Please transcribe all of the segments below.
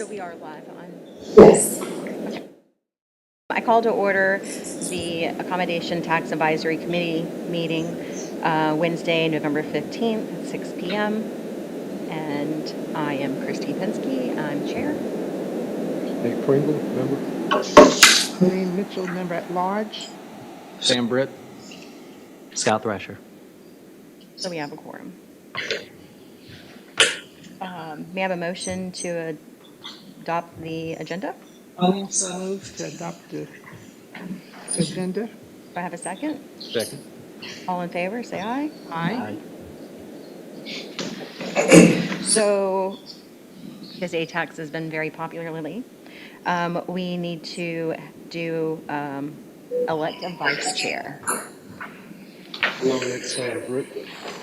So we are live on. Yes. I call to order the Accommodation Tax Advisory Committee meeting Wednesday, November 15th at 6 p.m. And I am Christy Pinsky. I'm chair. Nate Pringle, member. Elaine Mitchell, member at large. Sam Britt. Scott Thrasher. So we have a quorum. May I have a motion to adopt the agenda? Elaine so moved to adopt the agenda. Do I have a second? Second. All in favor, say aye. Aye. So, because ATAX has been very popular lately, we need to do elect a vice chair. Nominate Sam Britt.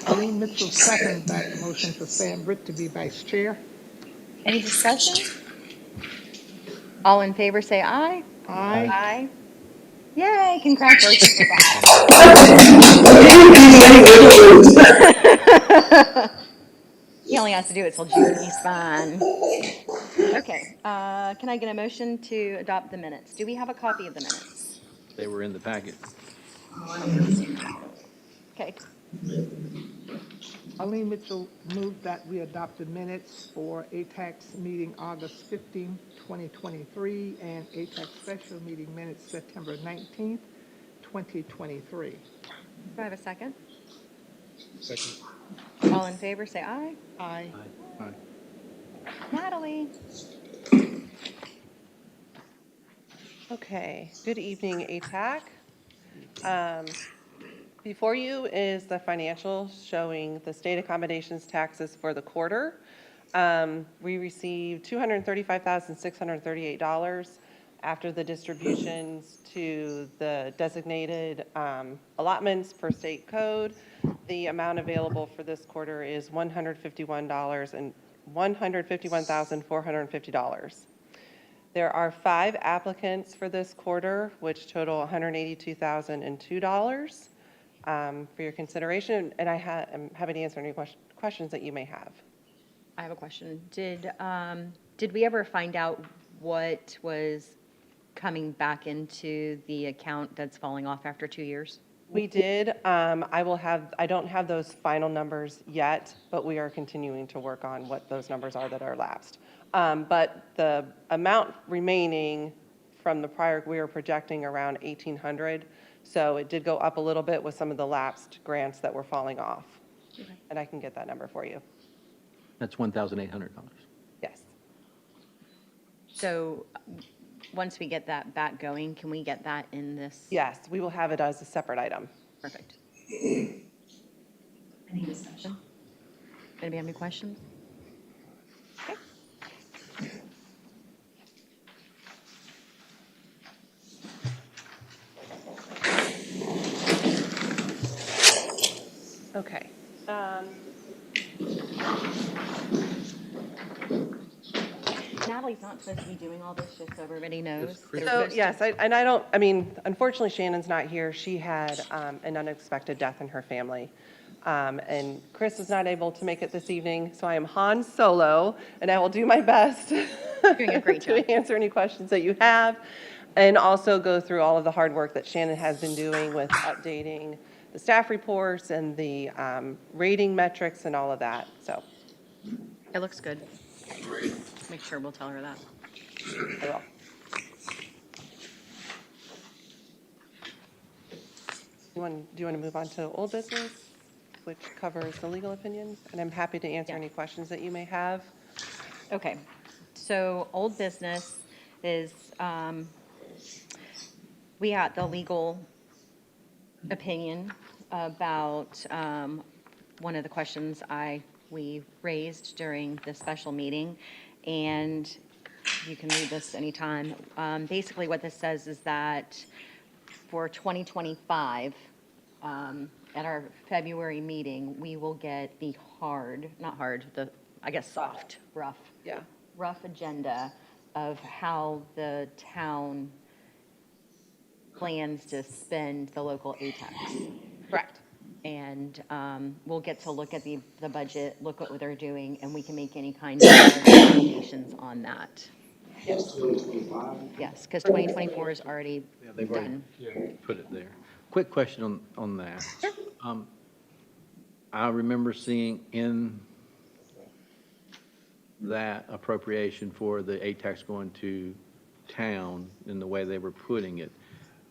Elaine Mitchell second that motion for Sam Britt to be vice chair. Any discussion? All in favor, say aye. Aye. Aye. Yay, congratulations. He only has to do it till June. He's fine. Okay. Can I get a motion to adopt the minutes? Do we have a copy of the minutes? They were in the packet. Okay. Elaine Mitchell moved that we adopt the minutes for ATAX meeting August 15, 2023, and ATAX special meeting minutes September 19th, 2023. Do I have a second? Second. All in favor, say aye. Aye. Aye. Natalie. Okay, good evening, ATAC. Before you is the financials showing the state accommodations taxes for the quarter. We received $235,638 after the distributions to the designated allotments per state code. The amount available for this quarter is $151,450. There are 5 applicants for this quarter, which total $182,002 for your consideration, and I'm happy to answer any questions that you may have. I have a question. Did we ever find out what was coming back into the account that's falling off after 2 years? We did. I don't have those final numbers yet, but we are continuing to work on what those numbers are that are lapsed. But the amount remaining from the prior, we were projecting around $1,800. So it did go up a little bit with some of the lapsed grants that were falling off. Okay. And I can get that number for you. That's $1,800. Yes. So once we get that back going, can we get that in this? Yes, we will have it as a separate item. Perfect. Any discussion? Anybody have any questions? Okay. Okay. Natalie's not supposed to be doing all this, just so everybody knows. So, yes, unfortunately, Shannon's not here. She had an unexpected death in her family. And Chris was not able to make it this evening, so I am Han Solo, and I will do my best Doing a great job. to answer any questions that you have, and also go through all of the hard work that Shannon has been doing with updating the staff reports and the rating metrics and all of that, so. It looks good. Make sure we'll tell her that. I will. Do you want to move on to old business, which covers the legal opinions? And I'm happy to answer any questions that you may have. Okay, so old business is, we got the legal opinion about one of the questions we raised during the special meeting, and you can read this anytime. Basically what this says is that for 2025, at our February meeting, we will get the soft, rough agenda of how the town plans to spend the local ATAX. Correct. And we'll get to look at the budget, look what they're doing, and we can make any kind of recommendations on that. Yes. Yes, because 2024 is already Yeah, they've already done. put it there. Quick question on that. I remember seeing in that appropriation for the ATAX going to town in the way they were putting it.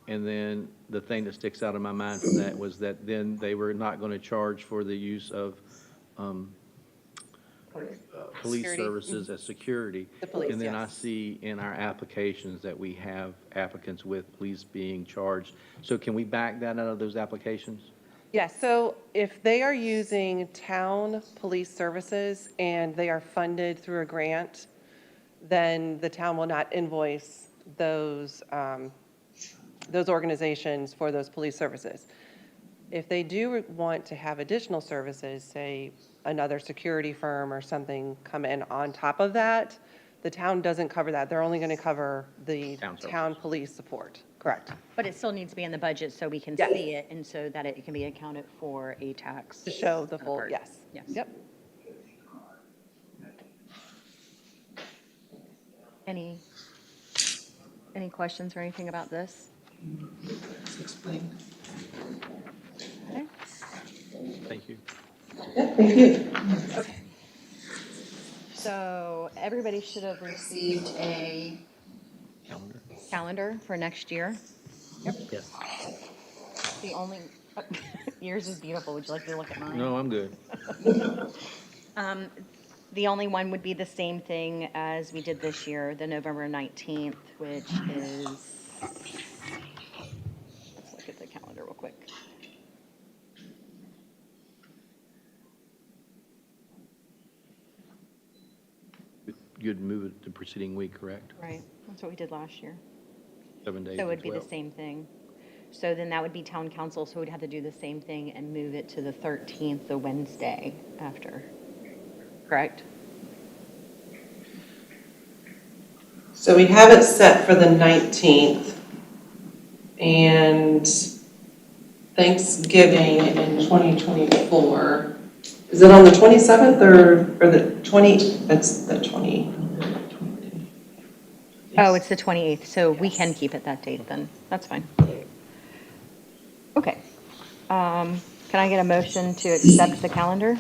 And then the thing that sticks out in my mind from that was that then they were not going to charge for the use of police Security. services as security. The police, And then I yes. see in our applications that we have applicants with police being charged. So can we back that out of those applications? Yes, so if they are using town police services and they are funded through a grant, then the town will not invoice those organizations for those police services. If they do want to have additional services, say another security firm or something come in on top of that, the town doesn't cover that. They're only going to cover the Town services. town police support. Correct. But it still needs to be in the budget so we can Yes. see it and so that it can be accounted for a tax. To show the full, part. yes. Yes. Yep. Any questions or anything about this? Explain. Okay. Thank you. Thank you. Okay. So everybody should have received a Calendar. calendar for next year. Yes. The only, yours is beautiful. Would you like to look at mine? No, I'm good. The only one would be the same thing as we did this year, the November 19th, which is, let's look at the calendar real quick. You'd move it to preceding week, correct? Right, that's what we did last year. 7 days. So it to would be the 12. same thing. So then that would be town council, so we'd have to do the same thing and move it to the 13th, the Wednesday after, correct? So we have it set for the 19th, and Thanksgiving in 2024. Is it on the 27th or the 20, that's the 20? Oh, it's the 28th, so we can keep it that date then. That's fine. Okay. Can I get a motion to accept the calendar?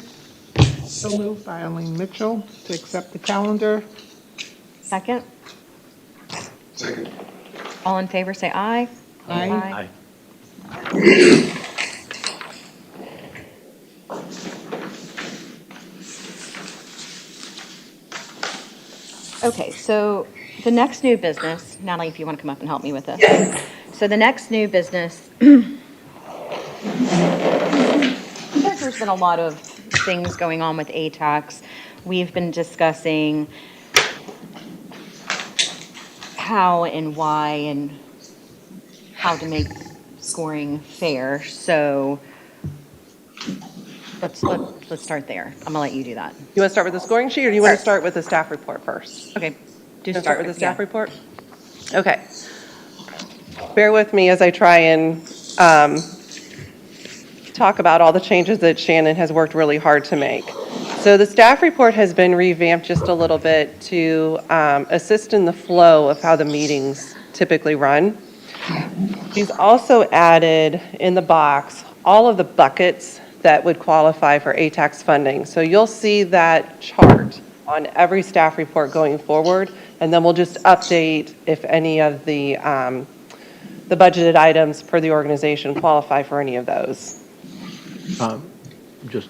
So moved by Eileen Mitchell to accept the calendar. Second? Second. All in favor, say aye. Aye. Aye. Okay, so the next new business, Natalie, if you want to come up and help me with this. Yes. So the next new business, because there's been a lot of things going on with ATAX, we've been discussing how and why and how to make scoring fair. So let's start there. I'm gonna let you do that. You want to start with the scoring sheet, or do you want to start with the staff report first? Okay. To start with the staff yeah. report? Okay. Bear with me as I try and talk about all the changes that Shannon has worked really hard to make. So the staff report has been revamped just a little bit to assist in the flow of how the meetings typically run. She's also added in the box all of the buckets that would qualify for ATAX funding. So you'll see that chart on every staff report going forward, and then we'll just update if any of the budgeted items per the organization qualify for any of those. Just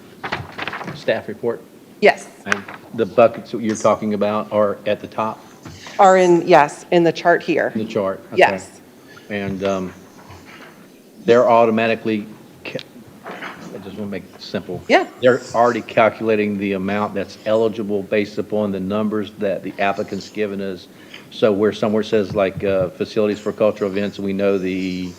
staff report. Yes, And the buckets that you're talking about are at the top are in, yes, in the chart here. in the chart? Okay. Yes. And they're automatically, I just want to make it simple. Yeah. They're already calculating the amount that's eligible based upon the numbers that the applicant's given us. So where somewhere says like facilities for cultural events, we know the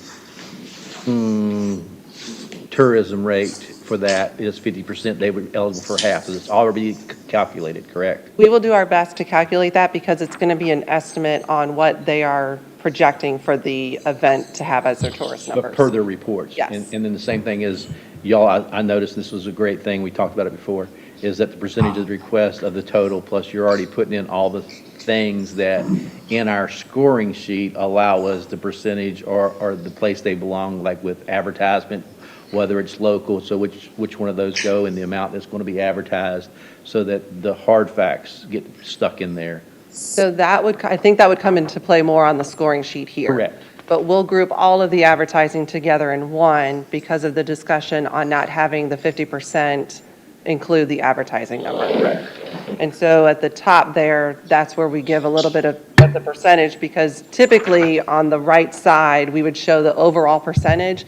tourism rate for that is 50%, they were eligible for half. So it's already calculated, correct? We will do our best to calculate that because it's going to be an estimate on what they are projecting for the event to have as their tourist numbers. But per their reports. Yes. And then the same thing is, y'all, I noticed this was a great thing, we talked about it before, is that the percentage of the request of the total, plus you're already putting in all the things that in our scoring sheet allow us the percentage or the place they belong, like with advertisement, whether it's local, so which one of those go and the amount that's going to be advertised, so that the hard facts get stuck in there. So that would, I think that would come into play more on the scoring sheet here. Correct. But we'll group all of the advertising together in one because of the discussion on not having the 50% include the advertising number. Correct. And so at the top there, that's where we give a little bit of the percentage, because typically on the right side, we would show the overall percentage,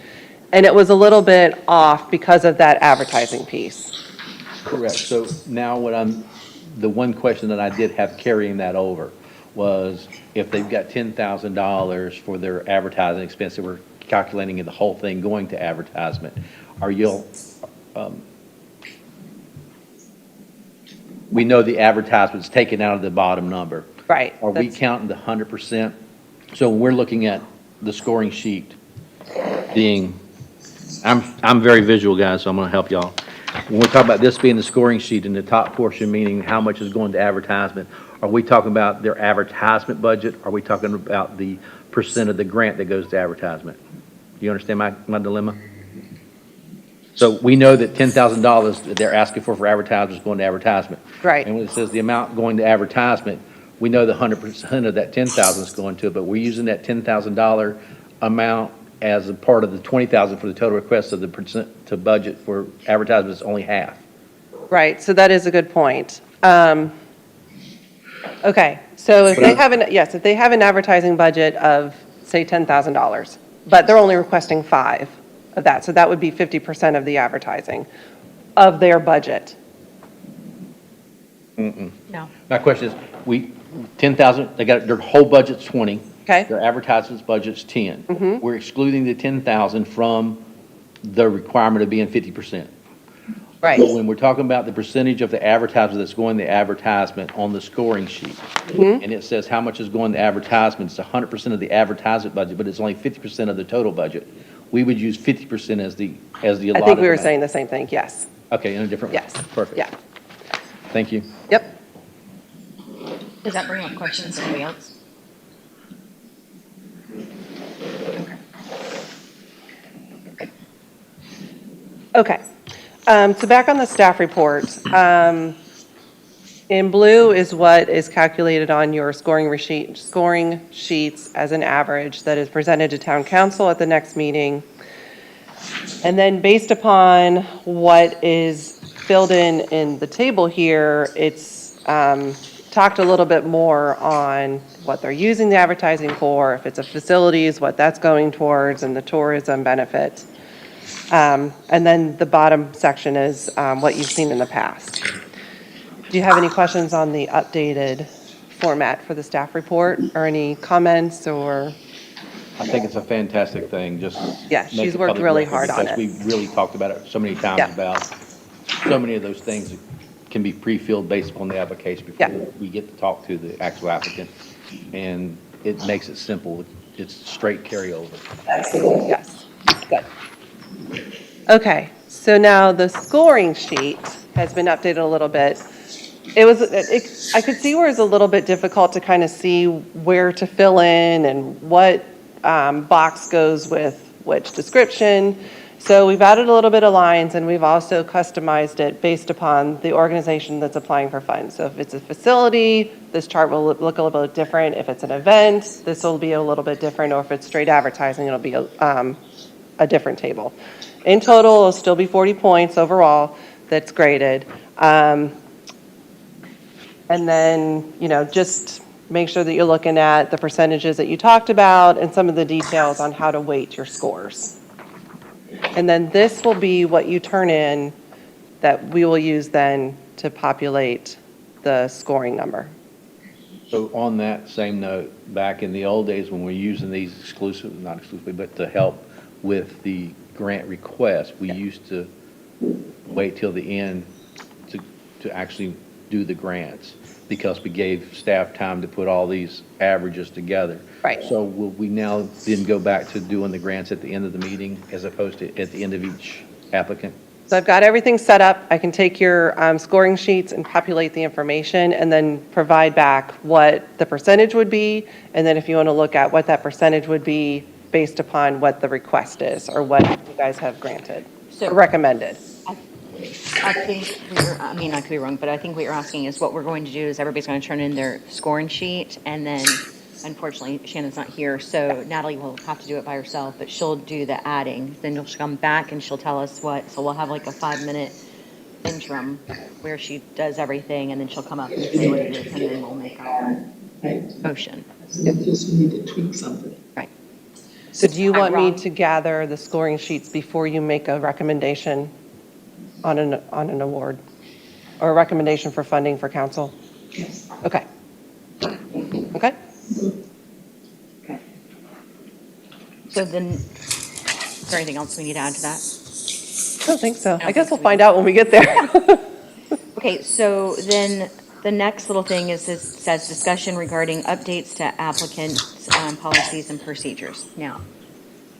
and it was a little bit off because of that advertising piece. Correct. So now the one question that I did have carrying that over was if they've got $10,000 for their advertising expense, that we're calculating the whole thing going to advertisement, we know the advertisement's taken out of the bottom number. Right. Are we That's- counting the 100%? So when we're looking at the scoring sheet being, I'm very visual, guys, so I'm gonna help y'all. When we talk about this being the scoring sheet in the top portion, meaning how much is going to advertisement, are we talking about their advertisement budget? Are we talking about the percent of the grant that goes to advertisement? Do you understand my dilemma? So we know that $10,000 that they're asking for advertisement is going to advertisement. Right. And when it says the amount going to advertisement, we know the 100% of that 10,000 is going to it, but we're using that $10,000 amount as a part of the 20,000 for the total request, of the percent to budget for advertisement is only half. Right, so that is a good point. Okay, so if they have if they have an advertising budget of, say, $10,000, but they're only requesting 5 of that, so that would be 50% of the advertising of their budget. No. My question is, 10,000, they got, their whole budget's 20. Okay. Their advertisement's budget's 10. We're excluding the 10,000 from the requirement of being 50%. Right, But when we're talking about the percentage of the advertisement that's going to advertisement on the scoring sheet, and it says how much is going to advertisement, it's 100% of the advertisement budget, but it's only 50% of the total budget. We would use 50% as the allotted I think we were amount. saying the same thing, yes, Okay, in a different way. yes. Perfect. Yeah, Thank you. yep. Does that bring up questions, anybody else? Okay, so back on the staff report, in blue is what is calculated on your scoring sheets as an average that is presented to town council at the next meeting. And then based upon what is filled in the table here, it's talked a little bit more on what they're using the advertising for, if it's a facilities, what that's going towards, and the tourism benefit. And then the bottom section is what you've seen in the past. Do you have any questions on the updated format for the staff report, or any comments, or? I think it's a fantastic thing, just. Yeah, make she's it worked public really record, hard on because it. we've really talked about it so many times Yeah. about, so many of those things that can be pre-filled based upon the application Yeah. before we get to talk to the actual applicant. And it makes it simple, it's straight carryover. Yes, good. Okay, so now the scoring sheet has been updated a little bit. I could see where it's a little bit difficult to kind of see where to fill in and what box goes with which description. So we've added a little bit of lines, and we've also customized it based upon the organization that's applying for funds. So if it's a facility, this chart will look a little bit different. If it's an event, this will be a little bit different, or if it's straight advertising, it'll be a different table. In total, it'll still be 40 points overall that's graded. And then, just make sure that you're looking at the percentages that you talked about and some of the details on how to weight your scores. And then this will be what you turn in that we will use then to populate the scoring number. So on that same note, back in the old days when we were using these not exclusively, but to help with the grant request, we used to wait till the end to actually do the grants, because we gave staff time to put all these averages together. Right. So will we now then go back to doing the grants at the end of the meeting as opposed to at the end of each applicant. So I've got everything set up. I can take your scoring sheets and populate the information and then provide back what the percentage would be. And then if you want to look at what that percentage would be based upon what the request is or what you guys have granted So- or recommended. I think I mean, I could be wrong, but I think what you're asking is what we're going to do is everybody's going to turn in their scoring sheet, and then unfortunately Shannon's not here, so Natalie will have to do it by herself, but she'll do the adding. Then she'll come back and she'll tell us what, so we'll have like a 5-minute interim where she does everything, and then she'll come up and say what it is, and then we'll make our Right. motion. It's just we need to tweak something. Right. So do you I'm want me wrong. to gather the scoring sheets before you make a recommendation on an award or a recommendation for funding for council? Yes. Okay. Okay. Okay. So then, is there anything else we need to add to that? I don't think so. I don't guess think we'll so find out when we get there. Okay, so then the next little thing is, it says discussion regarding updates to applicants' policies and procedures. Now,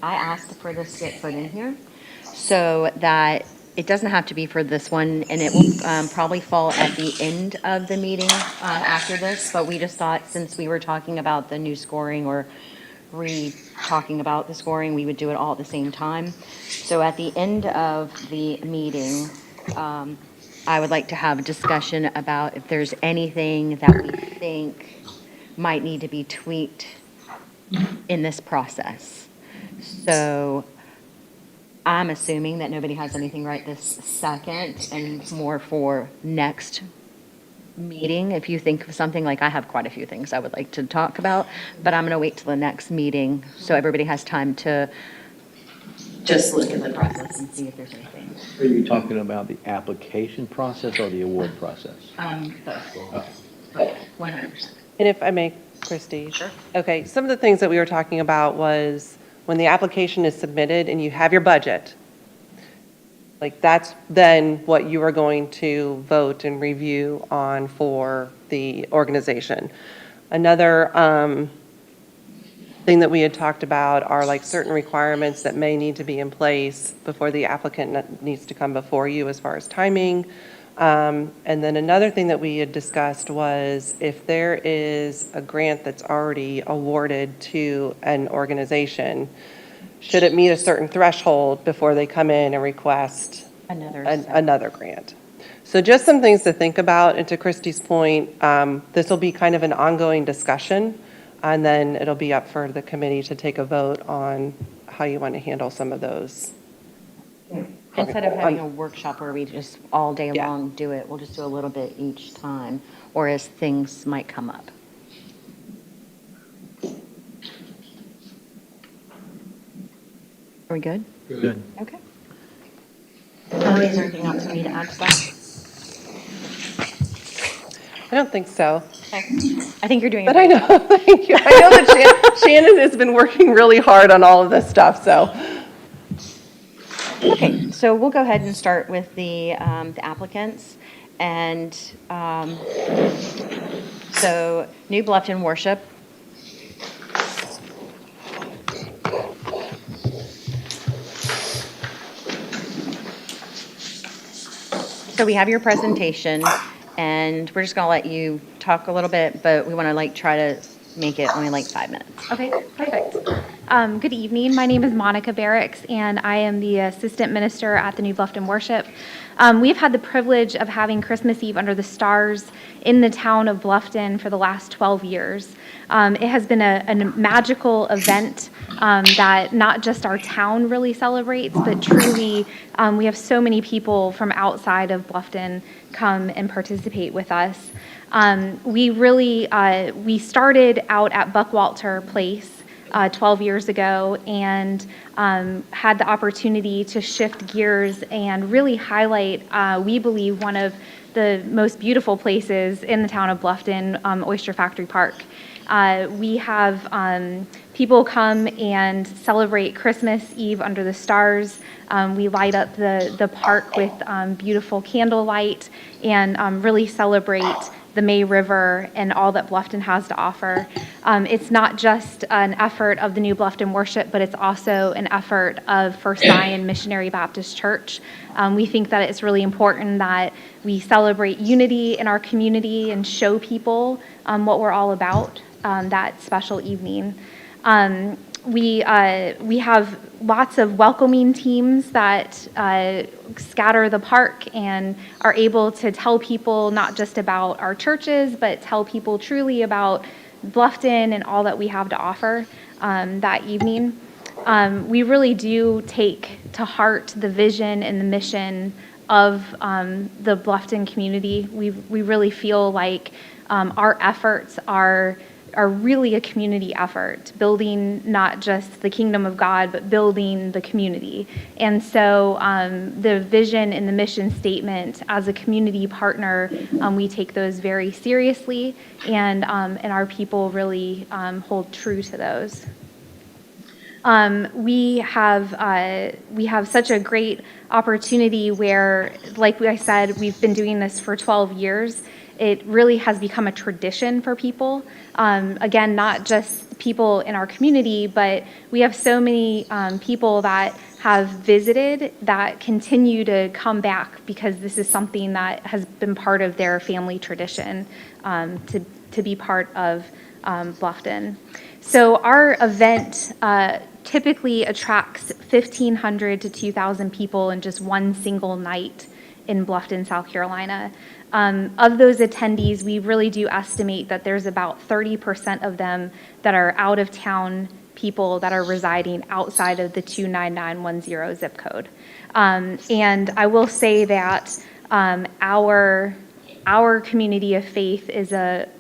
I asked for this to get put in here so that it doesn't have to be for this one, and it will probably fall at the end of the meeting after this, but we just thought since we were talking about the new scoring or talking about the scoring, we would do it all at the same time. So at the end of the meeting, I would like to have a discussion about if there's anything that we think might need to be tweaked in this process. So I'm assuming that nobody has anything right this second, and more for next meeting. If you think of something, like I have quite a few things I would like to talk about, but I'm going to wait till the next meeting so everybody has time to just look at the process and see if there's anything. Are you talking about the application process or the award process? Both. 100%. And if I may, Christie? Sure. Okay, some of the things that we were talking about was when the application is submitted and you have your budget, like that's then what you are going to vote and review on for the organization. Another thing that we had talked about are like certain requirements that may need to be in place before the applicant needs to come before you as far as timing. And then another thing that we had discussed was if there is a grant that's already awarded to an organization, should it meet a certain threshold before they come in and request another grant? So just some things to think about. And to Christie's point, this will be kind of an ongoing discussion, and then it'll be up for the committee to take a vote on how you want to handle some of those. Instead of having a workshop where we just all day Yeah. long do it, we'll just do a little bit each time, or as things might come up. Are we good? Good. Okay. Is there anything else we need to add to that? I don't think so. Okay. I think you're doing a But I great know, thank you. I know that Shannon has been working really hard on all of this stuff, so. Okay, so we'll go ahead and start with the applicants. And so New Bluffton Worship. So we have your presentation, and we're just going to let you talk a little bit, but we want to like try to make it only like 5 minutes. Okay, perfect. Good evening. My name is Monica Barracks, and I am the assistant minister at the New Bluffton Worship. We've had the privilege of having Christmas Eve under the stars in the town of Bluffton for the last 12 years. It has been a magical event that not just our town really celebrates, but truly we have so many people from outside of Bluffton come and participate with us. We started out at Buckwalter Place 12 years ago and had the opportunity to shift gears and really highlight, we believe, one of the most beautiful places in the town of Bluffton, Oyster Factory Park. We have People come and celebrate Christmas Eve under the stars. We light up the park with beautiful candlelight and really celebrate the May River and all that Bluffton has to offer. It's not just an effort of the New Bluffton Worship, but it's also an effort of First Zion Missionary Baptist Church. We think that it's really important that we celebrate unity in our community and show people what we're all about that special evening. We have lots of welcoming teams that scatter the park and are able to tell people not just about our churches, but tell people truly about Bluffton and all that we have to offer that evening. We really do take to heart the vision and the mission of the Bluffton community. We really feel like our efforts are really a community effort, building not just the kingdom of God, but building the community. And so the vision and the mission statement as a community partner, we take those very seriously, and our people really hold true to those. We have such a great opportunity where, like I said, we've been doing this for 12 years. It really has become a tradition for people. Again, not just people in our community, but we have so many people that have visited that continue to come back because this is something that has been part of their family tradition to be part of Bluffton. So our event typically attracts 1,500 to 2,000 people in just one single night in Bluffton, South Carolina. Of those attendees, we really do estimate that there's about 30% of them that are out-of-town people that are residing outside of the 29910 zip code. And I will say that our community of faith is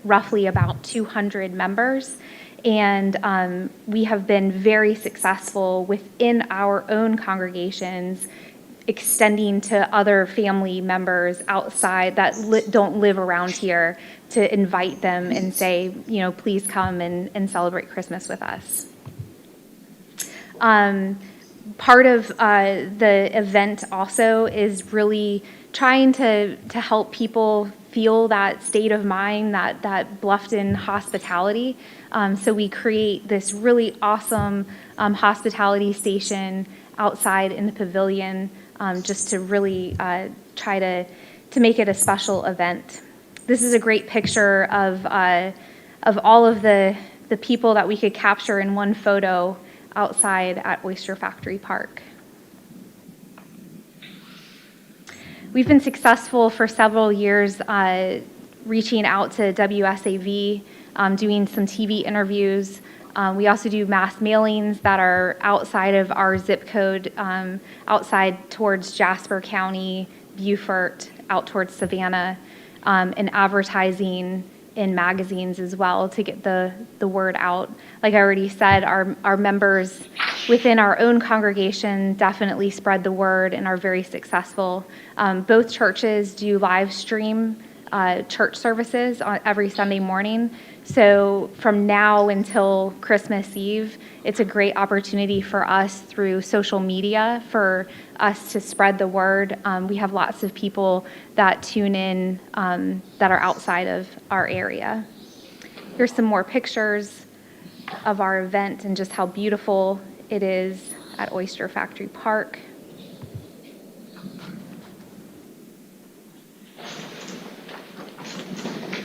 roughly about 200 members, and we have been very successful within our own congregations extending to other family members outside that don't live around here to invite them and say, you know, please come and celebrate Christmas with us. Part of the event also is really trying to help people feel that state of mind, that Bluffton hospitality. So we create this really awesome hospitality station outside in the pavilion, just to really try to make it a special event. This is a great picture of all of the people that we could capture in one photo outside at Oyster Factory Park. We've been successful for several years reaching out to WSAV, doing some TV interviews. We also do mass mailings that are outside of our zip code, outside towards Jasper County, Beaufort, out towards Savannah, and advertising in magazines as well to get the word out. Like I already said, our members within our own congregation definitely spread the word and are very successful. Both churches do live stream church services on every Sunday morning. So from now until Christmas Eve, it's a great opportunity for us through social media for us to spread the word. We have lots of people that tune in that are outside of our area. Here's some more pictures of our event and just how beautiful it is at Oyster Factory Park.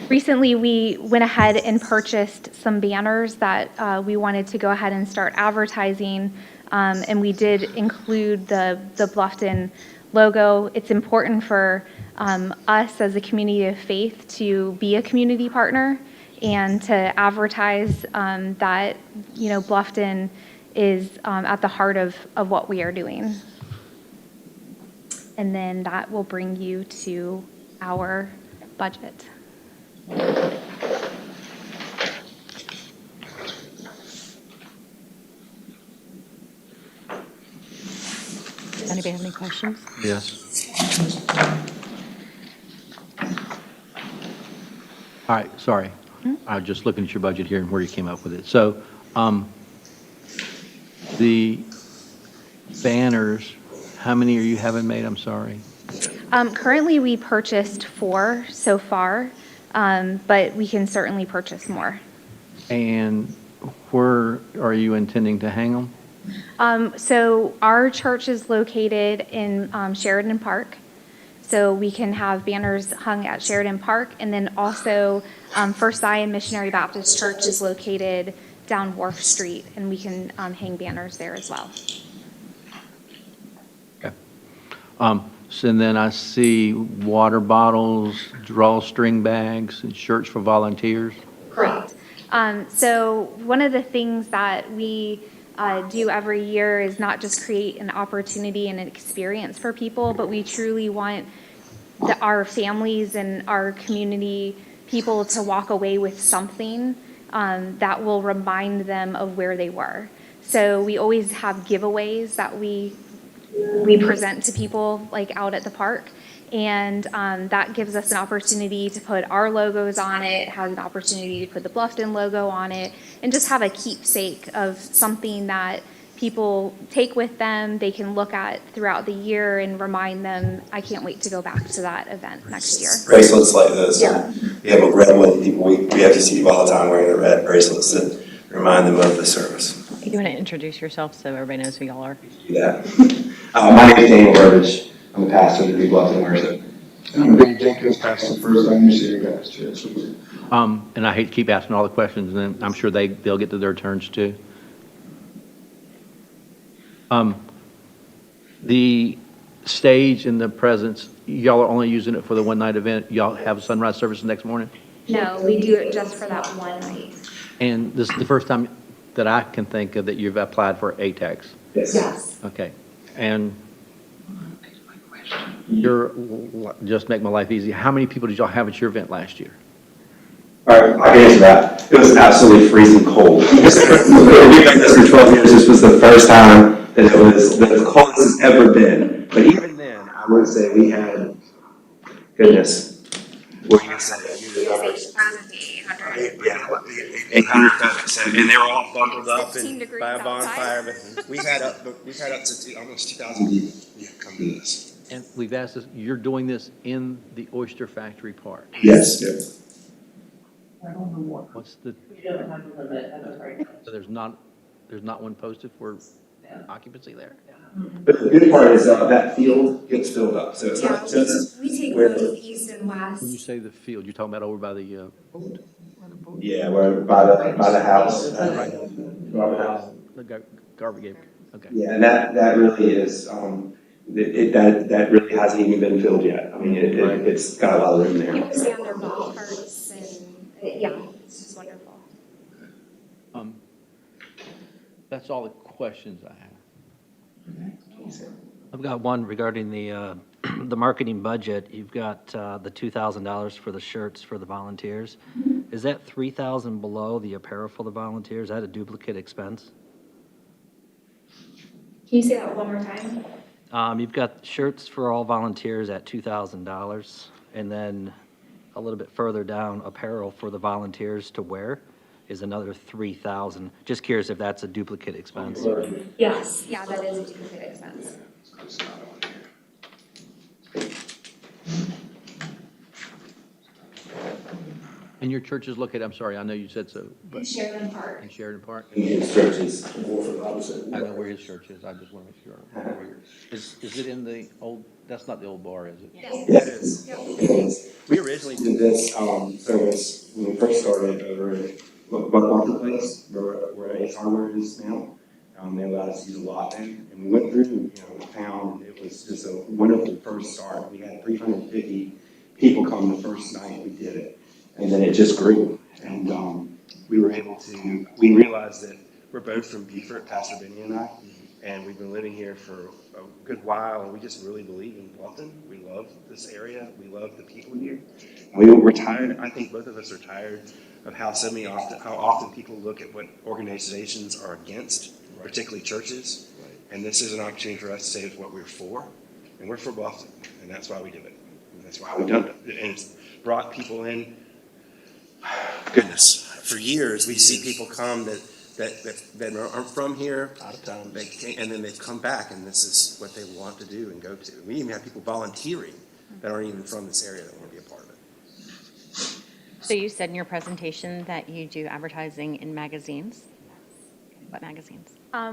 Recently, we went ahead and purchased some banners that we wanted to go ahead and start advertising, and we did include the Bluffton logo. It's important for us as a community of faith to be a community partner and to advertise that, you know, Bluffton is at the heart of what we are doing. And then that will bring you to our budget. Does anybody have any questions? Yes. All right, sorry. I was just looking at your budget here and where you came up with it. So The banners, how many are you having made? I'm sorry. Currently, we purchased 4 so far, but we can certainly purchase more. And where are you intending to hang them? So our church is located in Sheridan Park. So we can have banners hung at Sheridan Park. And then also First Zion Missionary Baptist Church is located down Wharf Street, and we can hang banners there as well. Okay. So and then I see water bottles, drawstring bags, and shirts for volunteers. Correct. So one of the things that we do every year is not just create an opportunity and an experience for people, but we truly want our families and our community people to walk away with something that will remind them of where they were. So we always have giveaways that we present to people like out at the park. And that gives us an opportunity to put our logos on it, has an opportunity to put the Bluffton logo on it, and just have a keepsake of something that people take with them, they can look at throughout the year and remind them, I can't wait to go back to that event next year. Bracelets like this. Yeah. We have a red one. We have to see people all the time wearing the red bracelets that remind them of the service. You want to introduce yourself so everybody knows who y'all are? Do that. My name is Daniel Burbage. I'm the pastor of the BLUFFTON Worship. I'm Billy Jenkins, pastor of First Zion Missionary Baptist Church. And I hate to keep asking all the questions, and then I'm sure they'll get to their turns too. The stage and the presence, y'all are only using it for the one-night event? Y'all have a sunrise service the next morning? No, we do it just for that one night. And this is the first time that I can think of that you've applied for ATAX? Yes. Okay. And just make my life easy, how many people did y'all have at your event last year? All right, I can answer that. It was absolutely freezing cold. We've done this for 12 years. This was the first time that it was the coldest it's ever been. But even then, I would say we had, goodness, what do you say? Yeah, 800 folks, and they were all bundled up by a bonfire. But we've had up to almost 2,000 people come to this. And we've asked this, you're doing this in the Oyster Factory Park? Yes. What's the? So there's not one posted for occupancy there? But the good part is that field gets filled up, so it's not just. We take where both east and west. When you say the field, you're talking about over by the, Yeah, we're by the house. Right. By the house. the garbage game, okay. Yeah, and that really is, that really hasn't even been filled yet. I mean, it's got a lot of room there. People stay on their golf carts and, yeah, it's just wonderful. That's all the questions I have. I've got one regarding the the marketing budget. You've got the $2,000 for the shirts for the volunteers. Is that $3,000 below the apparel for the volunteers? Is that a duplicate expense? Can you say that one more time? You've got shirts for all volunteers at $2,000, and then a little bit further down, apparel for the volunteers to wear is another $3,000. Just curious if that's a duplicate expense. Yes. Yeah, that is a duplicate expense. And your church is located, I'm sorry, I know you said so, but Sheridan Park. in Sheridan Park? His churches. I know where his church is, I just want to make sure. Is it in the old, that's not the old bar, is it? Yes. Yeah, it is. We originally did this service when we first started over at Marketplace, where Ace Hardware is now. They allowed us to use a lot then, and we went through, found it was just a wonderful first start. We had 350 people come the first night we did it, and then it just grew. And we realized that we're both from Beaufort, Pastor Benny and I, and we've been living here for a good while, and we just really believe in Bluffton. We love this area. We love the people here. We're tired. I think both of us are tired of how often people look at what organizations are against, particularly churches. And this is an opportunity for us to say what we're for, and we're for Bluffton, and that's why we do it. And that's why we've done it. And it's brought people in. Goodness, for years we see people come that that aren't from here. Out of town. And then they've come back, and this is what they want to do and go to. We even have people volunteering that aren't even from this area that want to be a part of it. So you said in your presentation that you do advertising in magazines? What magazines?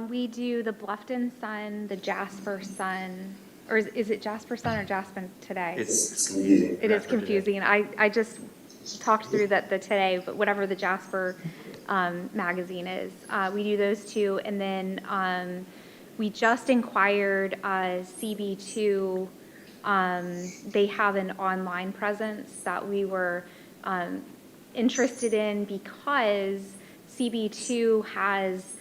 We do the Bluffton Sun, the Jasper Sun, or is it Jasper Sun or Jasper Today? It's confusing. It is confusing. I just talked through that the Today, but whatever the Jasper magazine is. We do those two, and then we just inquired CB2. They have an online presence that we were interested in because CB2 has,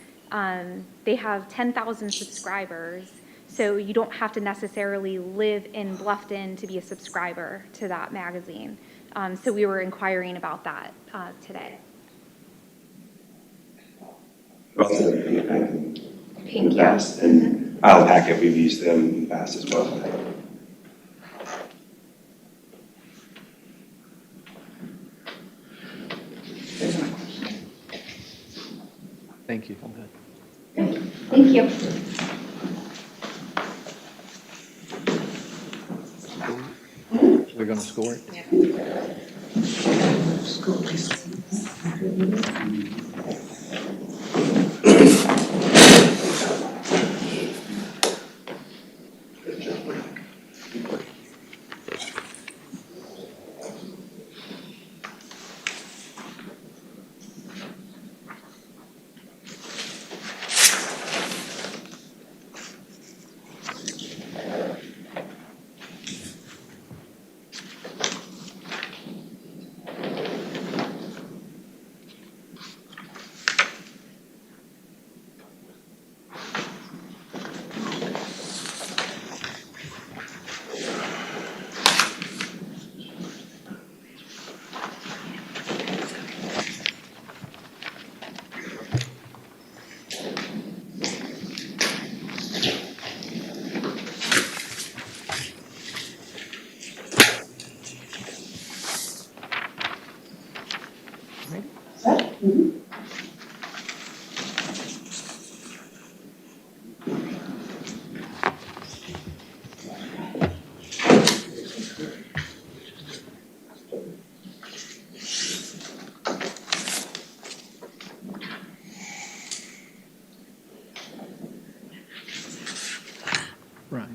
they have 10,000 subscribers. So you don't have to necessarily live in Bluffton to be a subscriber to that magazine. So we were inquiring about that today. Also, in the past, and Isle Packet, we've used them in the past as well. Thank you. Thank you. We're going to score it? Right.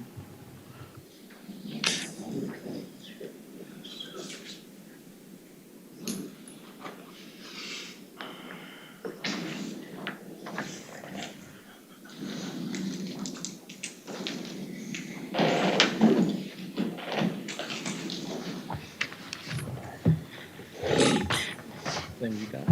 Then you got it.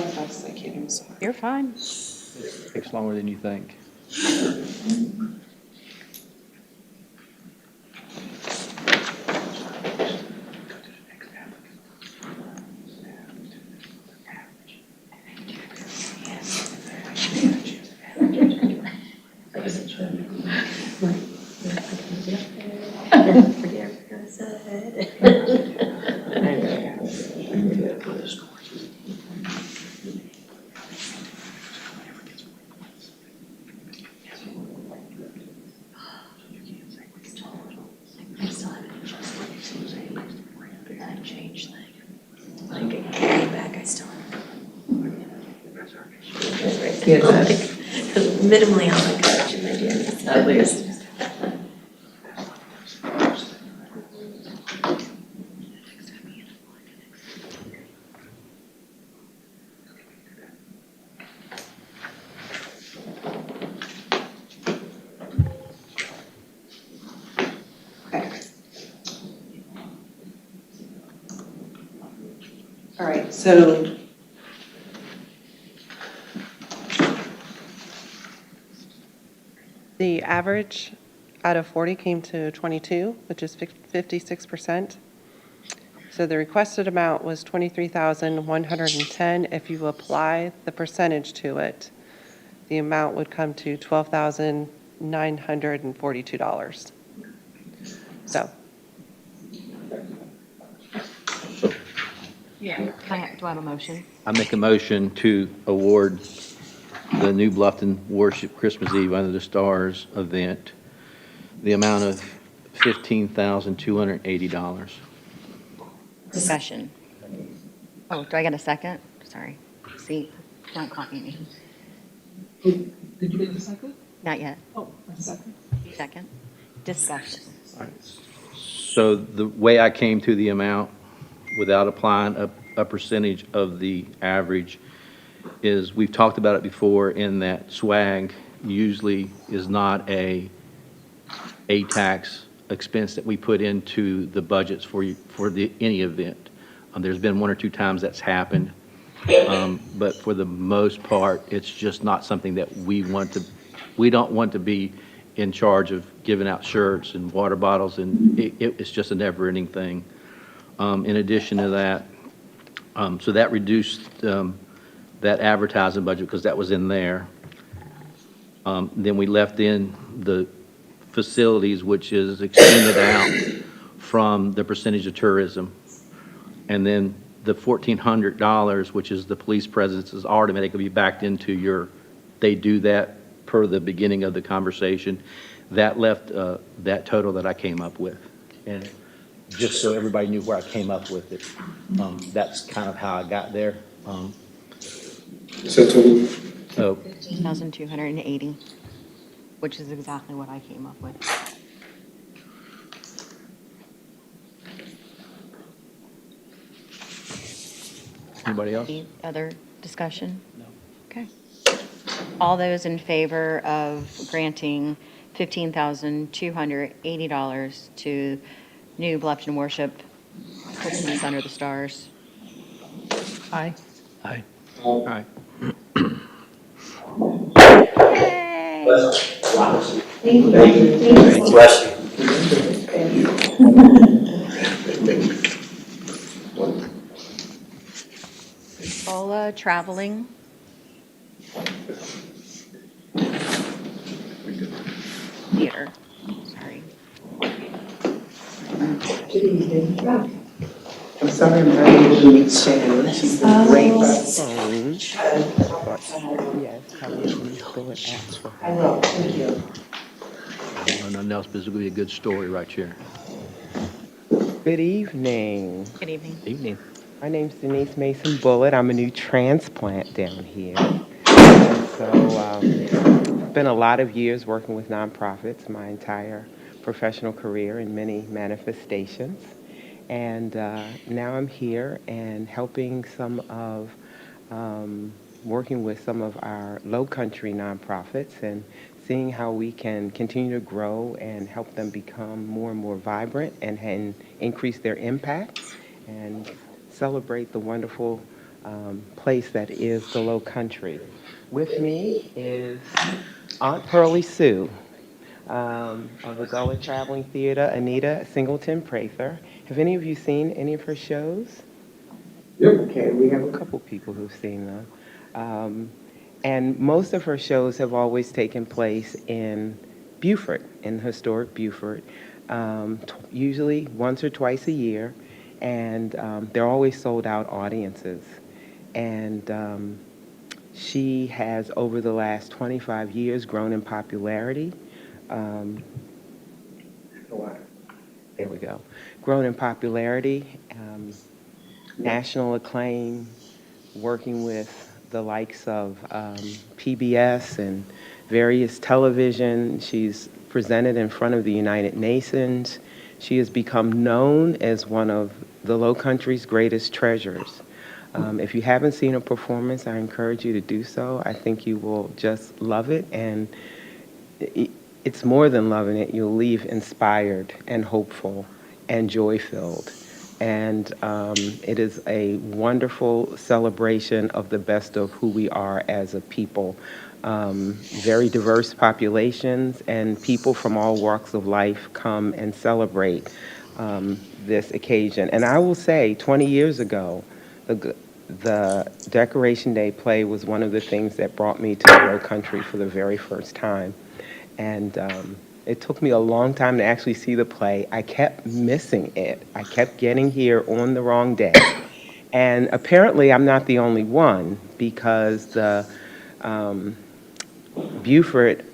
fast as I can, I'm sorry. You're fine. Takes longer than you think. I still haven't changed thing. Like, I came back, I still haven't. Because minimally I'll encourage him, I do. It's the ugliest. Okay. All right, so The average out of 40 came to 22, which is 56%. So the requested amount was 23,110. If you apply the percentage to it, the amount would come to $12,942. So, Yeah. Do I have a motion? I make a motion to award the New Bluffton Worship Christmas Eve Under the Stars event, the amount of $15,280. Discussion. Oh, do I get a second? Sorry. See, don't copy me. Did you get a second? Not yet. Oh, a second. Second. Discussion. So the way I came to the amount without applying a percentage of the average is, we've talked about it before, in that swag usually is not a tax expense that we put into the budgets for any event. There's been one or two times that's happened, but for the most part, it's just not something that we don't want to be in charge of giving out shirts and water bottles, and it's just a never-ending thing. In addition to that, so that reduced that advertising budget because that was in there. Then we left in the facilities, which is extended out from the percentage of tourism. And then the $1,400, which is the police presence, is automatically backed into they do that per the beginning of the conversation. That left that total that I came up with. And just so everybody knew where I came up with it, that's kind of how I got there. So total, So 15,280, which is exactly what I came up with. anybody else? Any other discussion? No. Okay. All those in favor of granting $15,280 to New Bluffton Worship Christmas Under the Stars? Aye. Aye. All right. Yay! bless you. Paula, traveling. Theater, sorry. Good evening. I'm sorry I'm not able to meet Shannon. She's been great by phone. Yes, probably please go and ask for her. I will, thank you. I don't know nothing else, but it's going to be a good story right here. Good evening. Good evening. Evening. My name's Denise Mason Bullitt. I'm a new transplant down here. And so, it's been a lot of years working with nonprofits, my entire professional career in many manifestations. And now I'm here and helping working with some of our low country nonprofits and seeing how we can continue to grow and help them become more and more vibrant and increase their impact and celebrate the wonderful place that is the Low Country. With me is Aunt Pearlie Sue of the Gullah Traveling Theater, Anita Singleton Prather. Have any of you seen any of her shows? Yep. Okay, we have a couple people who've seen them. And most of her shows have always taken place in Beaufort, in historic Beaufort, usually once or twice a year, and they're always sold out audiences. And she has, over the last 25 years, grown in popularity. Um, there we go. Grown in popularity, national acclaim, working with the likes of PBS and various television. She's presented in front of the United Nations. She has become known as one of the Low Country's greatest treasures. If you haven't seen a performance, I encourage you to do so. I think you will just love it, and it's more than loving it. You'll leave inspired and hopeful and joy-filled. And it is a wonderful celebration of the best of who we are as a people. Very diverse populations, and people from all walks of life come and celebrate this occasion. And I will say, 20 years ago, the Decoration Day play was one of the things that brought me to the Low Country for the very first time. And it took me a long time to actually see the play. I kept missing it. I kept getting here on the wrong day. And apparently I'm not the only one, because the Beaufort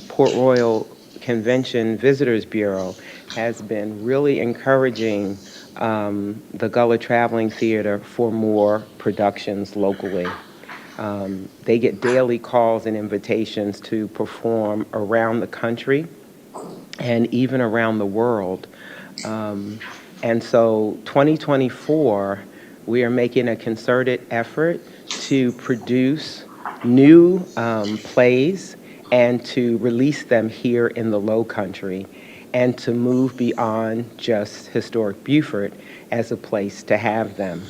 Port Royal Convention Visitors Bureau has been really encouraging the Gullah Traveling Theater for more productions locally. They get daily calls and invitations to perform around the country and even around the world. And so 2024, we are making a concerted effort to produce new plays and to release them here in the Low Country, and to move beyond just historic Beaufort as a place to have them.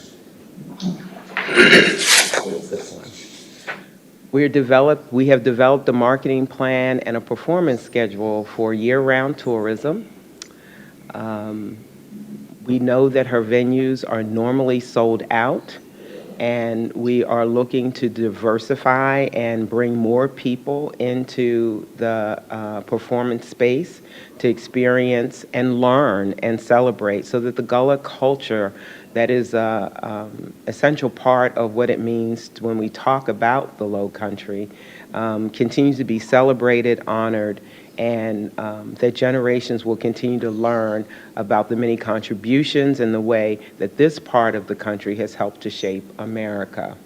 We have developed a marketing plan and a performance schedule for year-round tourism. We know that her venues are normally sold out, and we are looking to diversify and bring more people into the performance space to experience and learn and celebrate, so that the Gullah culture, that is an essential part of what it means when we talk about the Low Country, continues to be celebrated, honored, and that generations will continue to learn about the many contributions and the way that this part of the country has helped to shape America.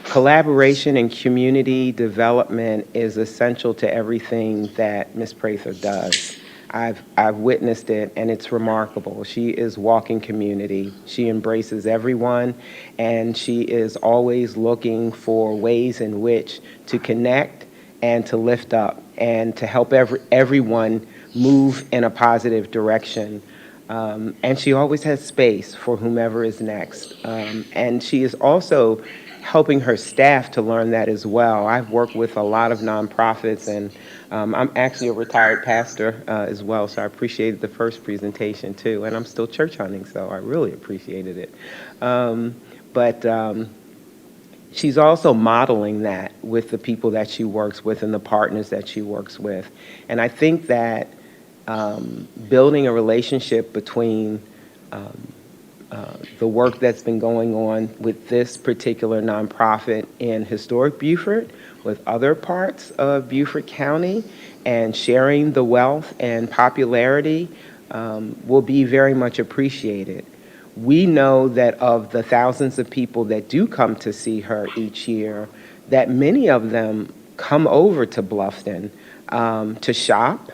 Collaboration and community development is essential to everything that Ms. Prather does. I've witnessed it, and it's remarkable. She is walking community. She embraces everyone, and she is always looking for ways in which to connect and to lift up and to help everyone move in a positive direction. And she always has space for whomever is next. And she is also helping her staff to learn that as well. I've worked with a lot of nonprofits, and I'm actually a retired pastor as well, so I appreciated the first presentation too. And I'm still church hunting, so I really appreciated it. But she's also modeling that with the people that she works with and the partners that she works with. And I think that building a relationship between the work that's been going on with this particular nonprofit in historic Beaufort with other parts of Beaufort County, and sharing the wealth and popularity will be very much appreciated. We know that of the thousands of people that do come to see her each year, that many of them come over to Bluffton to shop,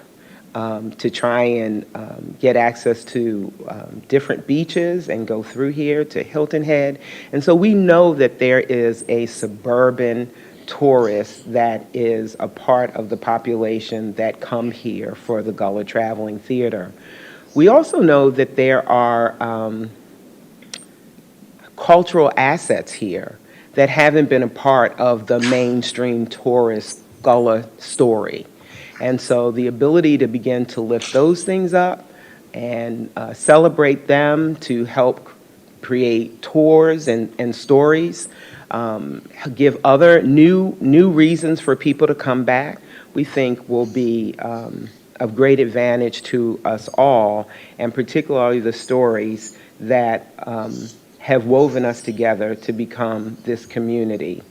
to try and get access to different beaches and go through here to Hilton Head. And so we know that there is a suburban tourist that is a part of the population that come here for the Gullah Traveling Theater. We also know that there are cultural assets here that haven't been a part of the mainstream tourist Gullah story. And so the ability to begin to lift those things up and celebrate them, to help create tours and stories, give other new reasons for people to come back, we think will be of great advantage to us all, and particularly the stories that have woven us together to become this community.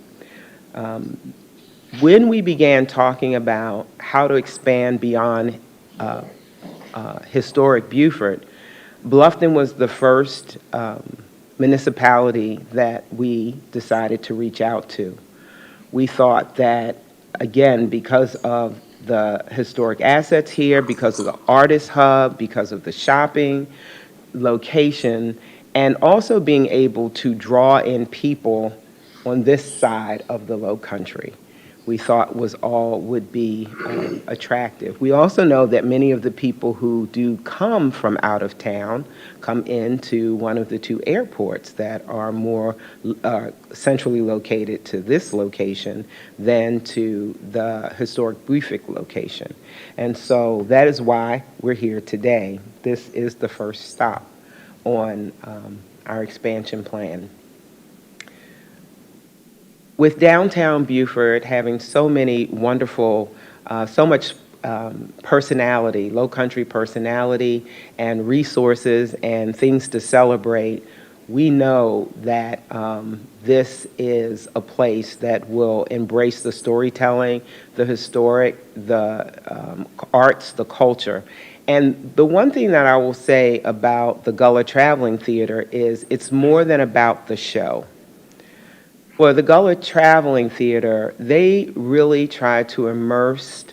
When we began talking about how to expand beyond historic Beaufort, Bluffton was the first municipality that we decided to reach out to. We thought that, again, because of the historic assets here, because of the artist hub, because of the shopping location, and also being able to draw in people on this side of the Low Country, we thought would be attractive. We also know that many of the people who do come from out of town come into one of the two airports that are more centrally located to this location than to the historic Beaufort location. And so that is why we're here today. This is the first stop on our expansion plan. With downtown Beaufort having so many wonderful, so much personality, Low Country personality and resources and things to celebrate, we know that this is a place that will embrace the storytelling, the historic, the arts, the culture. And the one thing that I will say about the Gullah Traveling Theater is it's more than about the show. For the Gullah Traveling Theater, they really try to immerse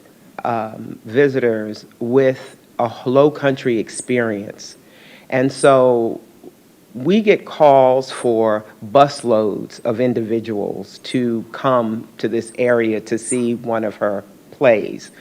visitors with a Low Country experience. And so we get calls for busloads of individuals to come to this area to see one of her plays.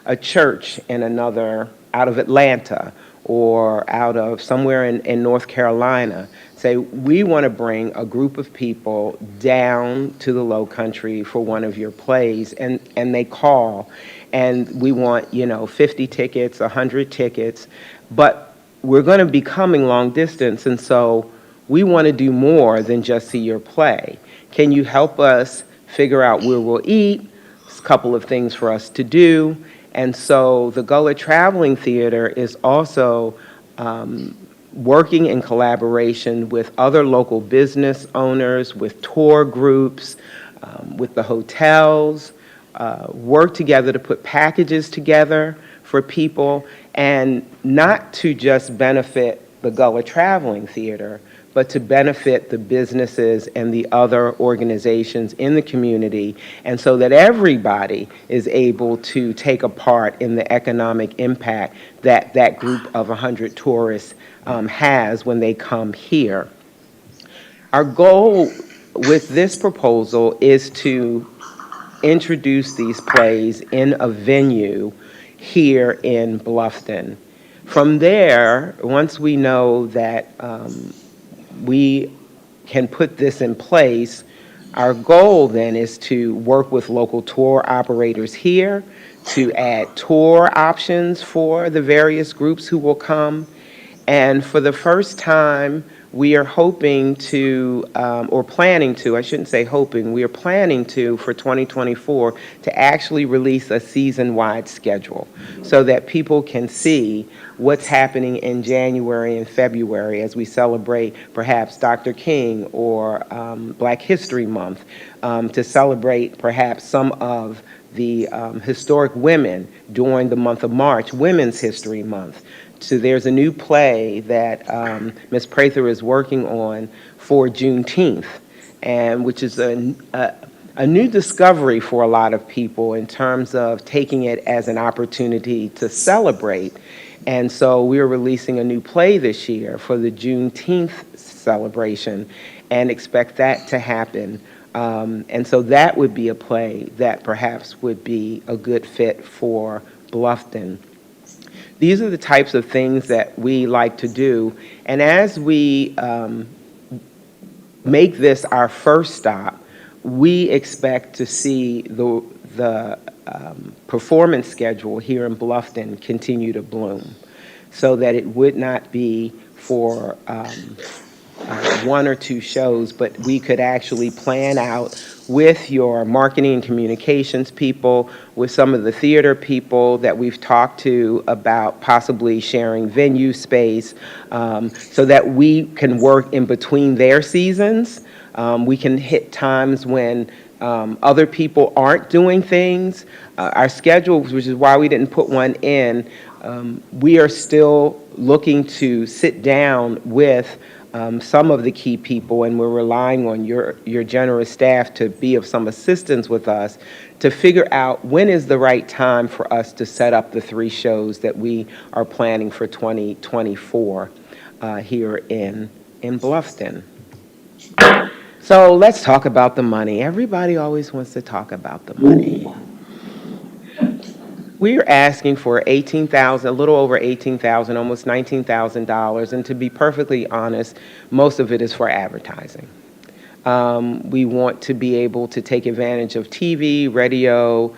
A church in another, out of Atlanta or out of somewhere in North Carolina, say, we want to bring a group of people down to the Low Country for one of your plays, and they call, and we want, 50 tickets, 100 tickets, but we're going to be coming long distance, and so we want to do more than just see your play. Can you help us figure out where we'll eat? There's a couple of things for us to do. And so the Gullah Traveling Theater is also working in collaboration with other local business owners, with tour groups, with the hotels, work together to put packages together for people, and not to just benefit the Gullah Traveling Theater, but to benefit the businesses and the other organizations in the community, and so that everybody is able to take a part in the economic impact that that group of 100 tourists has when they come here. Our goal with this proposal is to introduce these plays in a venue here in Bluffton. From there, once we know that we can put this in place, our goal then is to work with local tour operators here to add tour options for the various groups who will come. And for the first time, we are hoping to, or planning to, I shouldn't say hoping, we are planning to, for 2024, to actually release a season-wide schedule so that people can see what's happening in January and February as we celebrate perhaps Dr. King or Black History Month, to celebrate perhaps some of the historic women during the month of March, Women's History Month. So there's a new play that Ms. Prather is working on for Juneteenth, and which is a new discovery for a lot of people in terms of taking it as an opportunity to celebrate. And so we're releasing a new play this year for the Juneteenth celebration and expect that to happen. And so that would be a play that perhaps would be a good fit for Bluffton. These are the types of things that we like to do. And as we make this our first stop, we expect to see the performance schedule here in Bluffton continue to bloom, so that it would not be for one or two shows, but we could actually plan out with your marketing and communications people, with some of the theater people that we've talked to about possibly sharing venue space, so that we can work in between their seasons. We can hit times when other people aren't doing things. Our schedules, which is why we didn't put one in, we are still looking to sit down with some of the key people, and we're relying on your generous staff to be of some assistance with us to figure out when is the right time for us to set up the 3 shows that we are planning for 2024 here in Bluffton. So let's talk about the money. Everybody always wants to talk about the money. We're asking for $18,000, a little over $18,000, almost $19,000, and to be perfectly honest, most of it is for advertising. We want to be able to take advantage of TV, radio,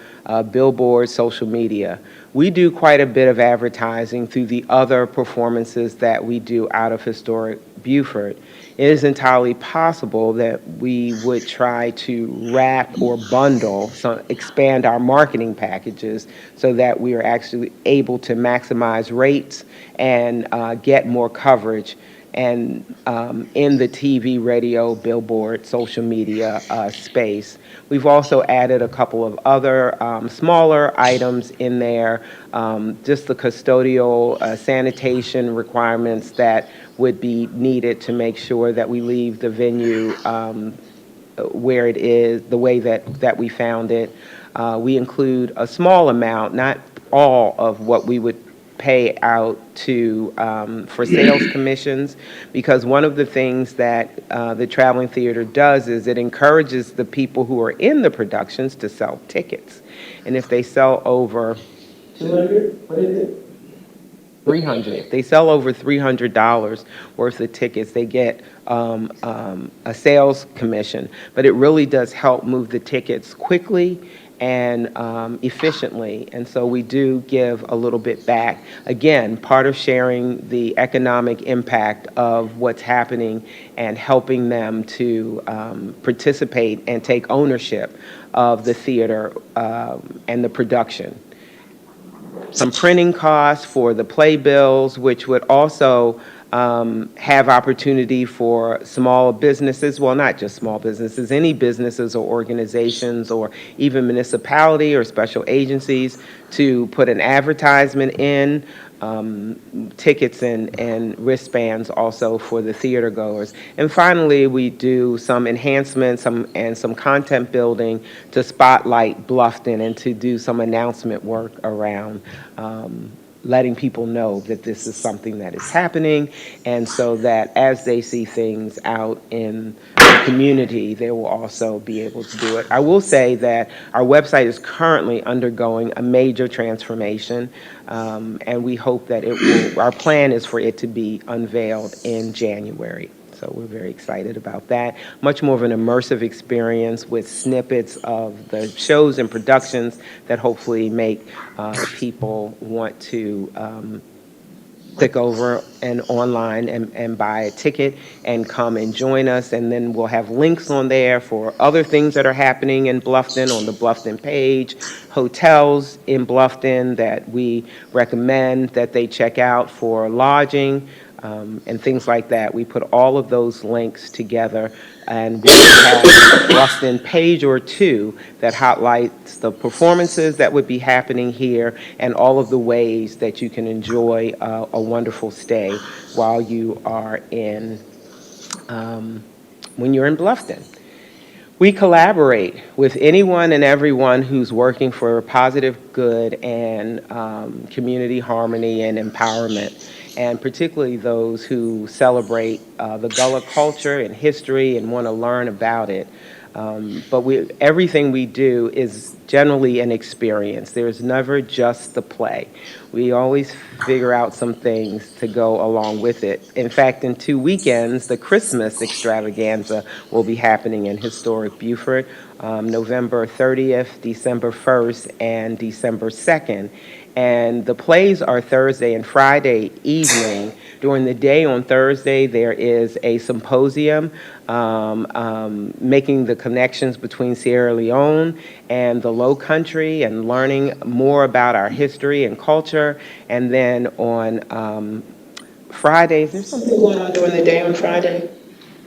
billboards, social media. We do quite a bit of advertising through the other performances that we do out of historic Beaufort. It is entirely possible that we would try to wrap or bundle, expand our marketing packages so that we are actually able to maximize rates and get more coverage and in the TV, radio, billboard, social media space. We've also added a couple of other smaller items in there, just the custodial sanitation requirements that would be needed to make sure that we leave the venue where it is, the way that we found it. We include a small amount, not all of what we would pay out to for sales commissions, because one of the things that the Traveling Theater does is it encourages the people who are in the productions to sell tickets. And if they sell over 200, what is it? 300. If they sell over $300 worth of tickets, they get a sales commission. But it really does help move the tickets quickly and efficiently, and so we do give a little bit back. Again, part of sharing the economic impact of what's happening and helping them to participate and take ownership of the theater and the production. Some printing costs for the playbills, which would also have opportunity for small businesses, well, not just small businesses, any businesses or organizations or even municipality or special agencies to put an advertisement in, tickets and wristbands also for the theater goers. And finally, we do some enhancements and some content building to spotlight Bluffton and to do some announcement work around letting people know that this is something that is happening, and so that as they see things out in the community, they will also be able to do it. I will say that our website is currently undergoing a major transformation, and we hope that it will, our plan is for it to be unveiled in January. So we're very excited about that. Much more of an immersive experience with snippets of the shows and productions that hopefully make people want to click over and online and buy a ticket and come and join us. And then we'll have links on there for other things that are happening in Bluffton on the Bluffton page, hotels in Bluffton that we recommend that they check out for lodging, and things like that. We put all of those links together, and we have a Bluffton page or two that highlights the performances that would be happening here and all of the ways that you can enjoy a wonderful stay while you are in, when you're in Bluffton. We collaborate with anyone and everyone who's working for positive good and community harmony and empowerment, and particularly those who celebrate the Gullah culture and history and want to learn about it. But everything we do is generally an experience. There's never just the play. We always figure out some things to go along with it. In fact, in 2 weekends, the Christmas extravaganza will be happening in historic Beaufort, November 30th, December 1st, and December 2nd. And the plays are Thursday and Friday evening. During the day on Thursday, there is a symposium making the connections between Sierra Leone and the Low Country and learning more about our history and culture. And then on Fridays, there's something going on during the day on Friday?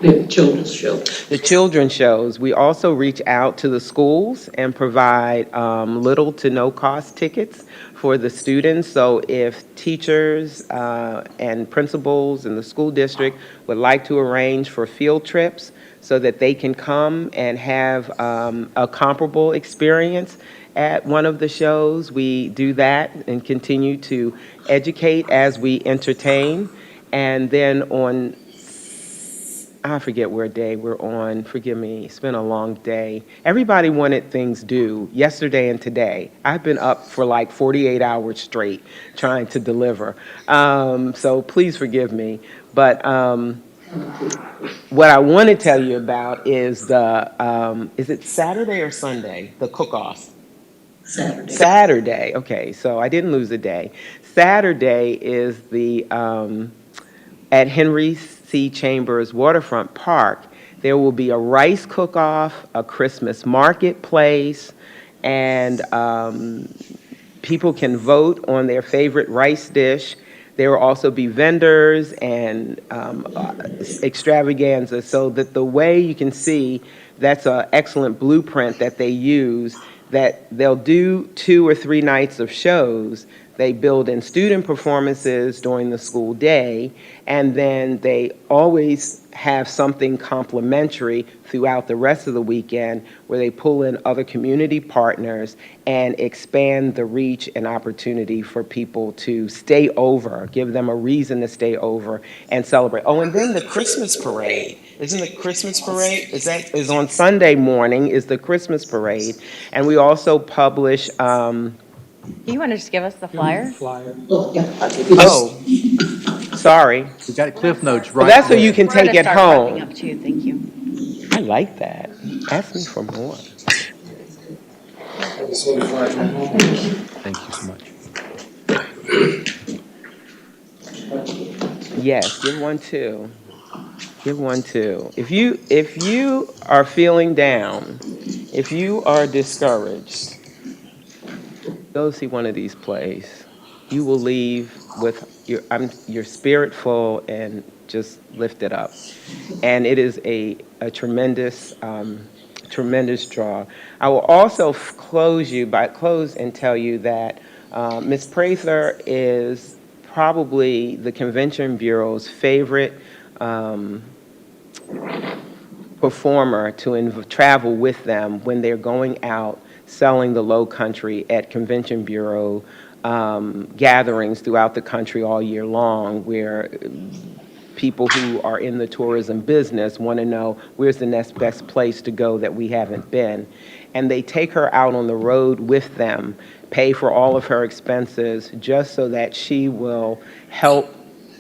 The children's show. The children's shows. We also reach out to the schools and provide little to no cost tickets for the students. So if teachers and principals in the school district would like to arrange for field trips so that they can come and have a comparable experience at one of the shows, we do that and continue to educate as we entertain. And then on I forget where day we're on. Forgive me. It's been a long day. Everybody wanted things due yesterday and today. I've been up for like 48 hours straight trying to deliver. So please forgive me. But what I want to tell you about is is it Saturday or Sunday? The cook-off. Saturday. Saturday. Okay, so I didn't lose a day. Saturday is the at Henry C. Chambers Waterfront Park. There will be a rice cook-off, a Christmas marketplace, and people can vote on their favorite rice dish. There will also be vendors and extravaganza, so that the way you can see, that's an excellent blueprint that they use, that they'll do 2 or 3 nights of shows. They build in student performances during the school day, and then they always have something complimentary throughout the rest of the weekend where they pull in other community partners and expand the reach and opportunity for people to stay over, give them a reason to stay over and celebrate. Oh, and then the Christmas parade. Isn't the Christmas parade? Is on Sunday morning is the Christmas parade. And we also publish You want to just give us the flyer? Oh, yeah, I'll give you this. oh, sorry. We got Cliff Notes Well, right that's so there. you can We're gonna take it start wrapping home. up too, thank you. I like that. Ask me for more. Thank you so much. Yes, give one too. Give one too. If you are feeling down, if you are discouraged, go see one of these plays. You will leave with your spirit full and just lifted up. And it is a tremendous tremendous draw. I will also close and tell you that Ms. Prather is probably the Convention Bureau's favorite performer to travel with them when they're going out selling the Low Country at Convention Bureau gatherings throughout the country all year long, where people who are in the tourism business want to know where's the next best place to go that we haven't been. And they take her out on the road with them, pay for all of her expenses, just so that she will help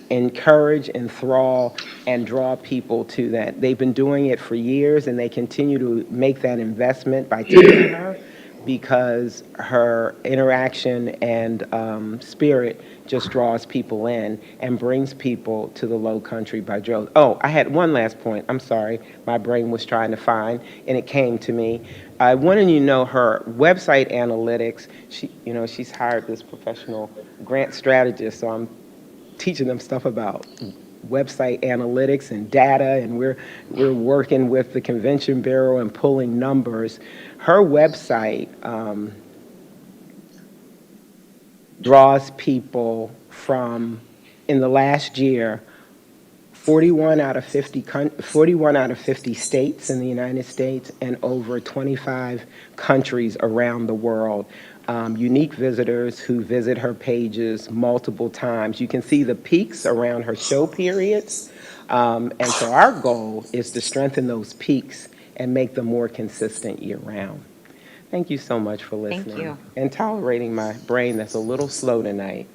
encourage, enthrall, and draw people to that. They've been doing it for years, and they continue to make that investment by taking her, because her interaction and spirit just draws people in and brings people to the Low Country by droves. Oh, I had one last point. I'm sorry. My brain was trying to find, and it came to me. I wanted you to know her website analytics. She's hired this professional grant strategist, so I'm teaching them stuff about website analytics and data, and we're working with the Convention Bureau and pulling numbers. Her website draws people from, in the last year, 41 out of 50 states in the United States and over 25 countries around the world. Unique visitors who visit her pages multiple times. You can see the peaks around her show periods. And so our goal is to strengthen those peaks and make them more consistent year-round. Thank you so much for Thank listening. you. And tolerating my brain that's a little slow tonight.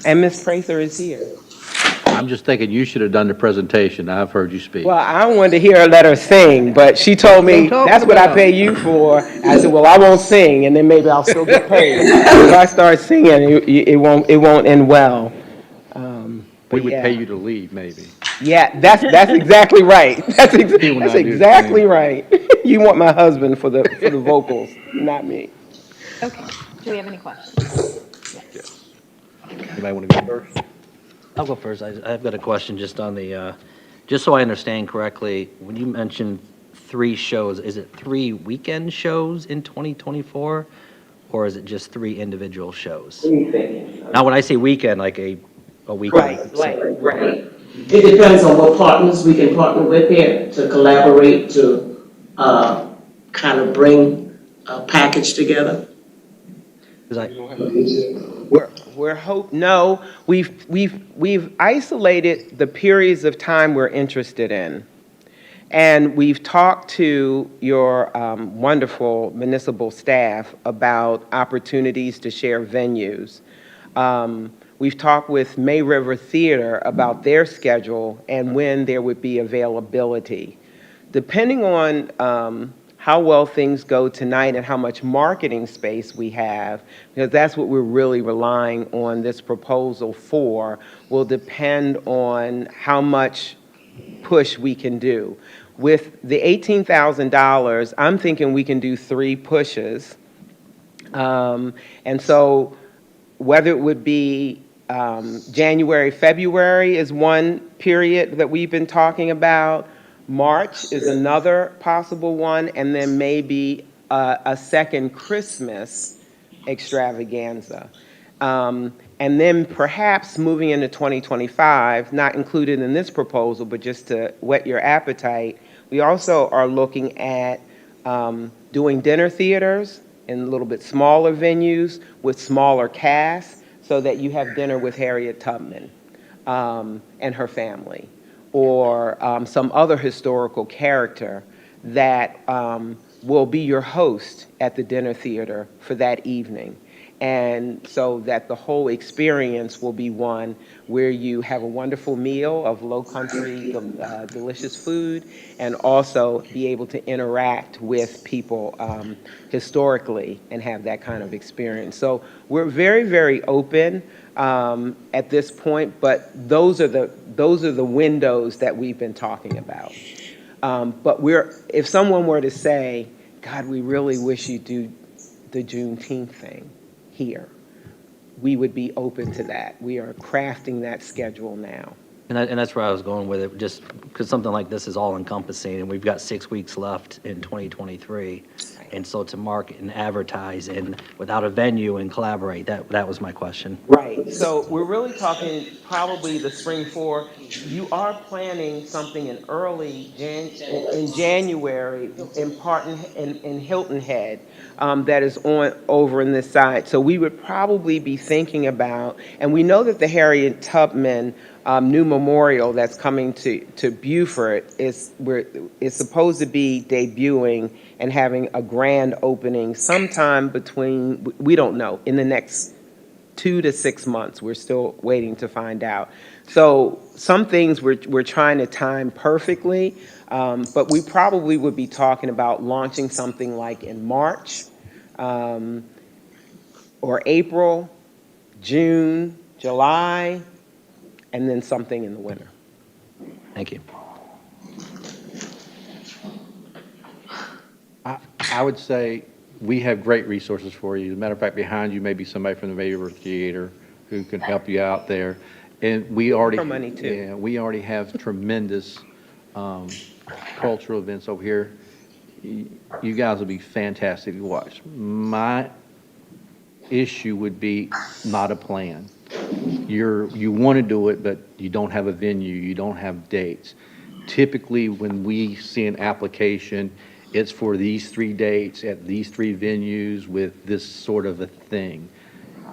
And Ms. Prather is here. I'm just thinking you should have done the presentation. I've heard you speak. Well, I wanted to hear her let her sing, but she told me, that's what I pay you for. I said, well, I won't sing, and then maybe I'll still get paid. If I start singing, it won't end well. We But would yeah. pay you to leave, maybe. Yeah, that's exactly right. That's He will not do the exactly same. right. You want my husband for the vocals, not me. Okay, do we have any questions? Yes. Anybody want to go first? I'll go first. I've got a question just on the, just so I understand correctly, when you mentioned 3 shows, is it 3 weekend shows in 2024? Or is it just 3 individual shows? Now, when I say weekend, like a weekend. Right. It depends on what partners we can partner with here to collaborate to kind of bring a package together. No, we've isolated the periods of time we're interested in. And we've talked to your wonderful municipal staff about opportunities to share venues. We've talked with May River Theater about their schedule and when there would be availability. Depending on how well things go tonight and how much marketing space we have, because that's what we're really relying on this proposal for, will depend on how much push we can do. With the $18,000, I'm thinking we can do 3 pushes. And so whether it would be January, February is one period that we've been talking about. March is another possible one, and then maybe a second Christmas extravaganza. And then perhaps moving into 2025, not included in this proposal, but just to whet your appetite, we also are looking at doing dinner theaters in a little bit smaller venues with smaller casts so that you have dinner with Harriet Tubman and her family, or some other historical character that will be your host at the dinner theater for that evening. And so that the whole experience will be one where you have a wonderful meal of low country, delicious food, and also be able to interact with people historically and have that kind of experience. So we're very, very open at this point, but those are the windows that we've been talking about. But if someone were to say, God, we really wish you'd do the Juneteenth thing here, we would be open to that. We are crafting that schedule now. And that's where I was going with it, just because something like this is all encompassing, and we've got 6 weeks left in 2023. And so to market and advertise and without a venue and collaborate, that was my question. Right, so we're really talking probably the spring 4. You are planning something in in January in Hilton Head that is over in this side. So we would probably be thinking about, and we know that the Harriet Tubman new memorial that's coming to Beaufort is supposed to be debuting and having a grand opening sometime between, we don't know, in the next 2 to 6 months. We're still waiting to find out. So some things we're trying to time perfectly, but we probably would be talking about launching something like in March or April, June, July, and then something in the winter. Thank you. I would say we have great resources for you. As a matter of fact, behind you may be somebody from the May River Theater who can help you out there. And we already, For money too. Yeah, we already have tremendous cultural events over here. You guys will be fantastic to watch. My issue would be not a plan. You want to do it, but you don't have a venue, you don't have dates. Typically, when we see an application, it's for these 3 dates at these 3 venues with this sort of a thing.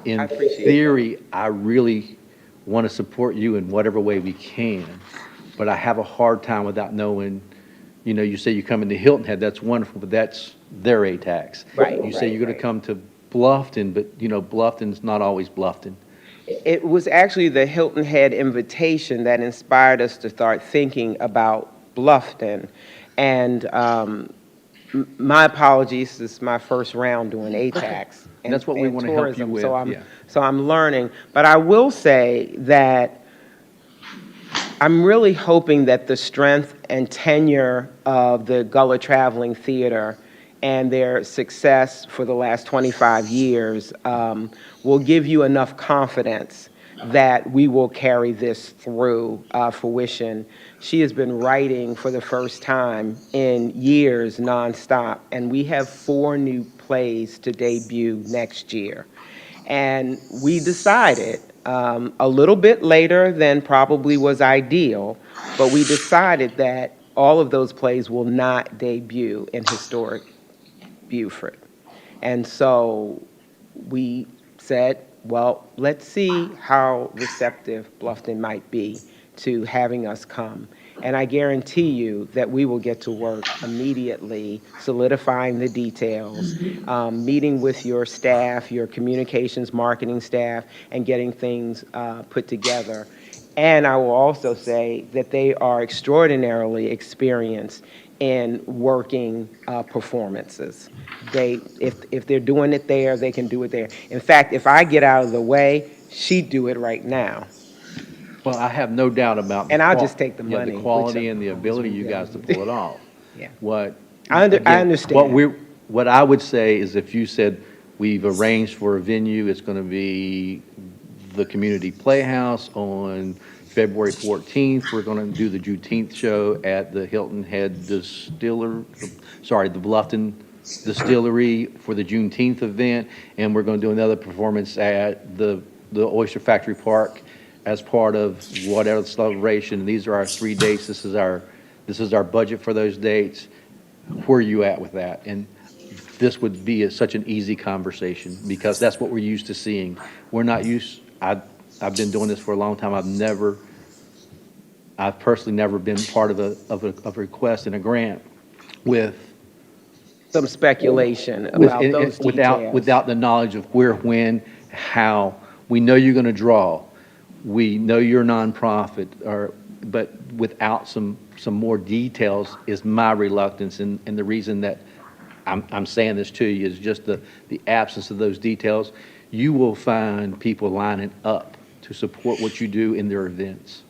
In theory, I really want to support you in whatever way we can, but I have a hard time without knowing, you say you come into Hilton Head, that's wonderful, but that's their ATAX. Right, You say right, you're going right. to come to Bluffton, but, Bluffton's not always Bluffton. It was actually the Hilton Head invitation that inspired us to start thinking about Bluffton. And my apologies, this is my first round doing ATAX. And that's what we want to help you tourism, with, yeah. So I'm learning. But I will say that I'm really hoping that the strength and tenure of the Gullah Traveling Theater and their success for the last 25 years will give you enough confidence that we will carry this through fruition. She has been writing for the first time in years nonstop, and we have 4 new plays to debut next year. And we decided, a little bit later than probably was ideal, but we decided that all of those plays will not debut in historic Beaufort. And so we said, well, let's see how receptive Bluffton might be to having us come. And I guarantee you that we will get to work immediately, solidifying the details, meeting with your staff, your communications marketing staff, and getting things put together. And I will also say that they are extraordinarily experienced in working performances. If they're doing it there, they can do it there. In fact, if I get out of the way, she'd do it right now. Well, I have no doubt about. And I'll just take the Yeah, money, the which quality I- and the ability you guys to pull it off. Yeah. What. I again, understand. What I would say is if you said, we've arranged for a venue, it's going to be the Community Playhouse on February 14th. We're going to do the Juneteenth show at the Hilton Head the Bluffton Distillery for the Juneteenth event, and we're going to do another performance at the Oyster Factory Park as part of whatever celebration. These are our 3 dates. This is our budget for those dates. Where are you at with that? And this would be such an easy conversation because that's what we're used to seeing. We're not used. I've been doing this for a long time. I've personally never been part of a request and a grant with Some speculation about those details. without the knowledge of where, when, how. We know you're going to draw. We know you're a nonprofit, but without some more details is my reluctance, and the reason that I'm saying this to you is just the absence of those details. You will find people lining up to support what you do in their events.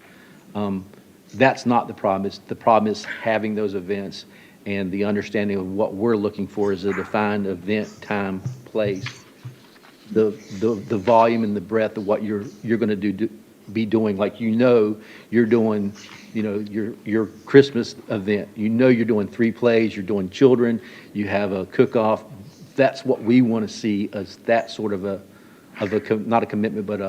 That's not the problem. The problem is having those events and the understanding of what we're looking for is a defined event, time, place. The volume and the breadth of what you're going to be doing, like you're doing, your Christmas event. You're doing 3 plays. You're doing children. You have a cook-off. That's what we want to see as that sort of not a commitment, but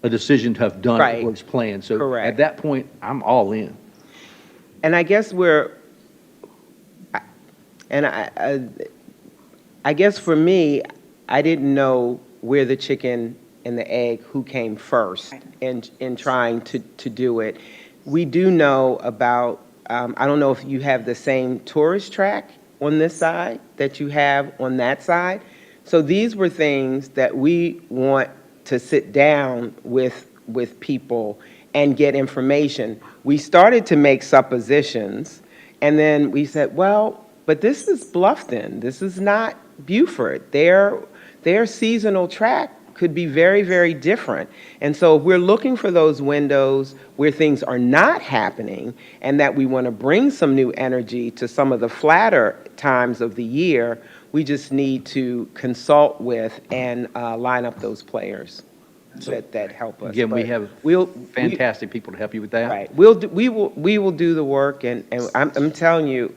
a decision to have done Right. what's planned. So Correct. at that point, I'm all in. And I guess I guess for me, I didn't know where the chicken and the egg, who came first in trying to do it. We do know about, I don't know if you have the same tourist track on this side that you have on that side. So these were things that we want to sit down with people and get information. We started to make suppositions, and then we said, well, but this is Bluffton. This is not Beaufort. Their seasonal track could be very, very different. And so we're looking for those windows where things are not happening and that we want to bring some new energy to some of the flatter times of the year. We just need to consult with and line up those players that help us. Again, we But have fantastic people to help you with that. Right. We will do the work, and I'm telling you,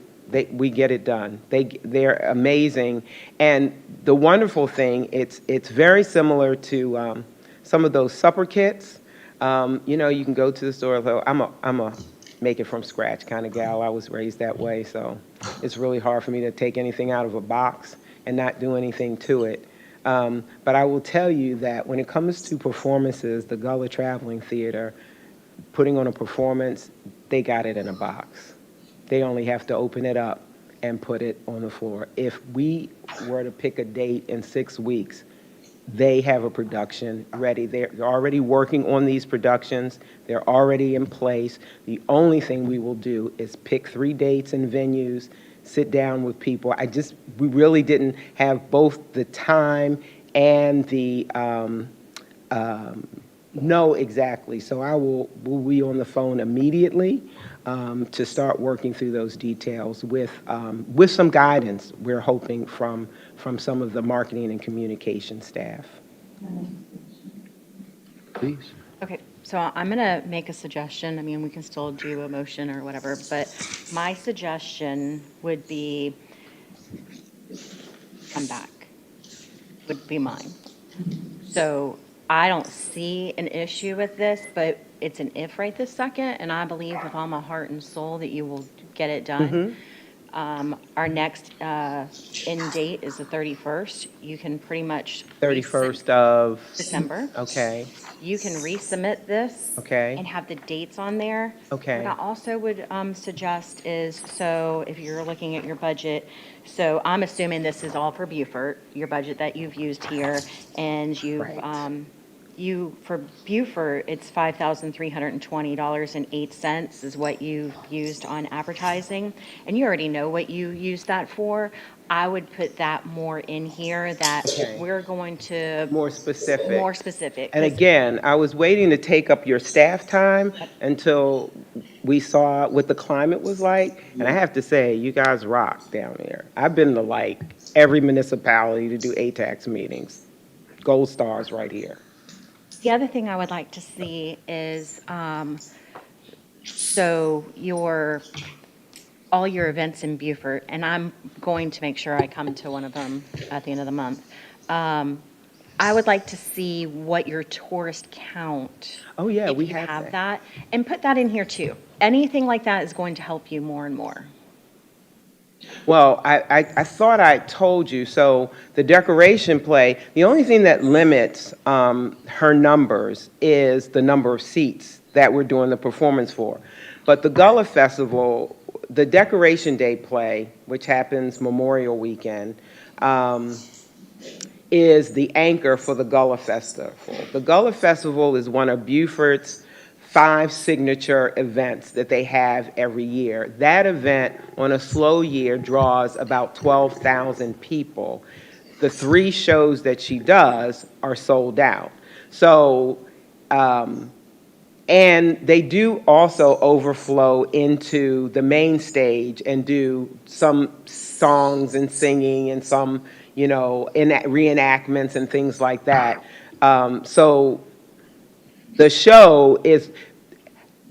we get it done. They're amazing, and the wonderful thing, it's very similar to some of those supper kits. You can go to the store. I'm a make it from scratch kind of gal. I was raised that way, so it's really hard for me to take anything out of a box and not do anything to it. But I will tell you that when it comes to performances, the Gullah Traveling Theater, putting on a performance, they got it in a box. They only have to open it up and put it on the floor. If we were to pick a date in 6 weeks, they have a production ready. They're already working on these productions. They're already in place. The only thing we will do is pick 3 dates and venues, sit down with people. We really didn't have both the time and the, know exactly. So we'll be on the phone immediately to start working through those details with some guidance, we're hoping, from some of the marketing and communication staff. Please. Okay, so I'm going to make a suggestion. I mean, we can still do a motion or whatever, but my suggestion would be come back, would be mine. So I don't see an issue with this, but it's an if right this second, and I believe with all my heart and soul that you will get it done. Our next end date is the 31st. You can pretty much 31st of December. Okay. You can resubmit this. Okay. And have the dates on there. Okay. What I also would suggest is, so if you're looking at your budget, so I'm assuming this is all for Beaufort, your budget that you've used here, and you've, Right. for Beaufort, it's $5,320.08 is what you've used on advertising, and you already know what you used that for. I would put that more in here, that Okay. we're going to. More specific. More specific. And 'cause- again, I was waiting to take up your staff time until we saw what the climate was like. And I have to say, you guys rock down there. I've been to like every municipality to do ATAX meetings. Gold stars right here. The other thing I would like to see is, so all your events in Beaufort, and I'm going to make sure I come to one of them at the end of the month. I would like to see what your tourist count. Oh, yeah, if we you have that. that, and put that in here too. Anything like that is going to help you more and more. Well, I thought I told you, so the decoration play, the only thing that limits her numbers is the number of seats that we're doing the performance for. But the Gullah Festival, the Decoration Day play, which happens Memorial Weekend, is the anchor for the Gullah Festival. The Gullah Festival is one of Beaufort's 5 signature events that they have every year. That event, on a slow year, draws about 12,000 people. The 3 shows that she does are sold out. So, and they do also overflow into the main stage and do some songs and singing and some, reenactments and things like that. So the show is,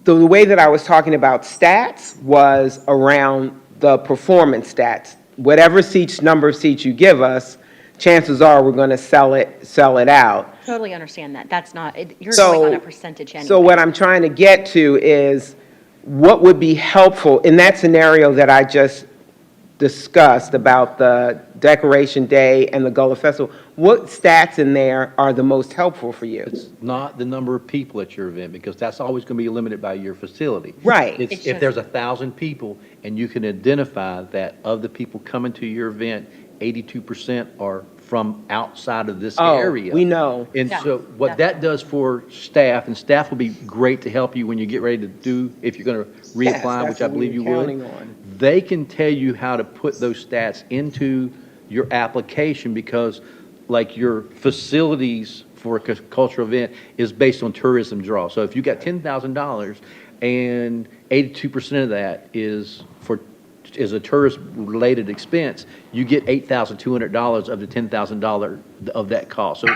the way that I was talking about stats was around the performance stats. Whatever number of seats you give us, chances are we're going to sell it out. Totally understand that. That's not, you're going on a percentage anyway. So what I'm trying to get to is what would be helpful in that scenario that I just discussed about the Decoration Day and the Gullah Festival. What stats in there are the most helpful for you? It's not the number of people at your event, because that's always going to be limited by your facility. Right. It's if there's 1,000 people and you can identify that of the people coming to your event, 82% are from outside of this area. We know. And Yeah, so what that does for staff, and staff will be great to help you when you get ready to do, if you're going to Yes, reapply, that's which I what believe you we're would. counting on. They can tell you how to put those stats into your application, because like your facilities for a cultural event is based on tourism draw. So if you got $10,000 and 82% of that is a tourist-related expense, you get $8,200 of the $10,000 of that cost. So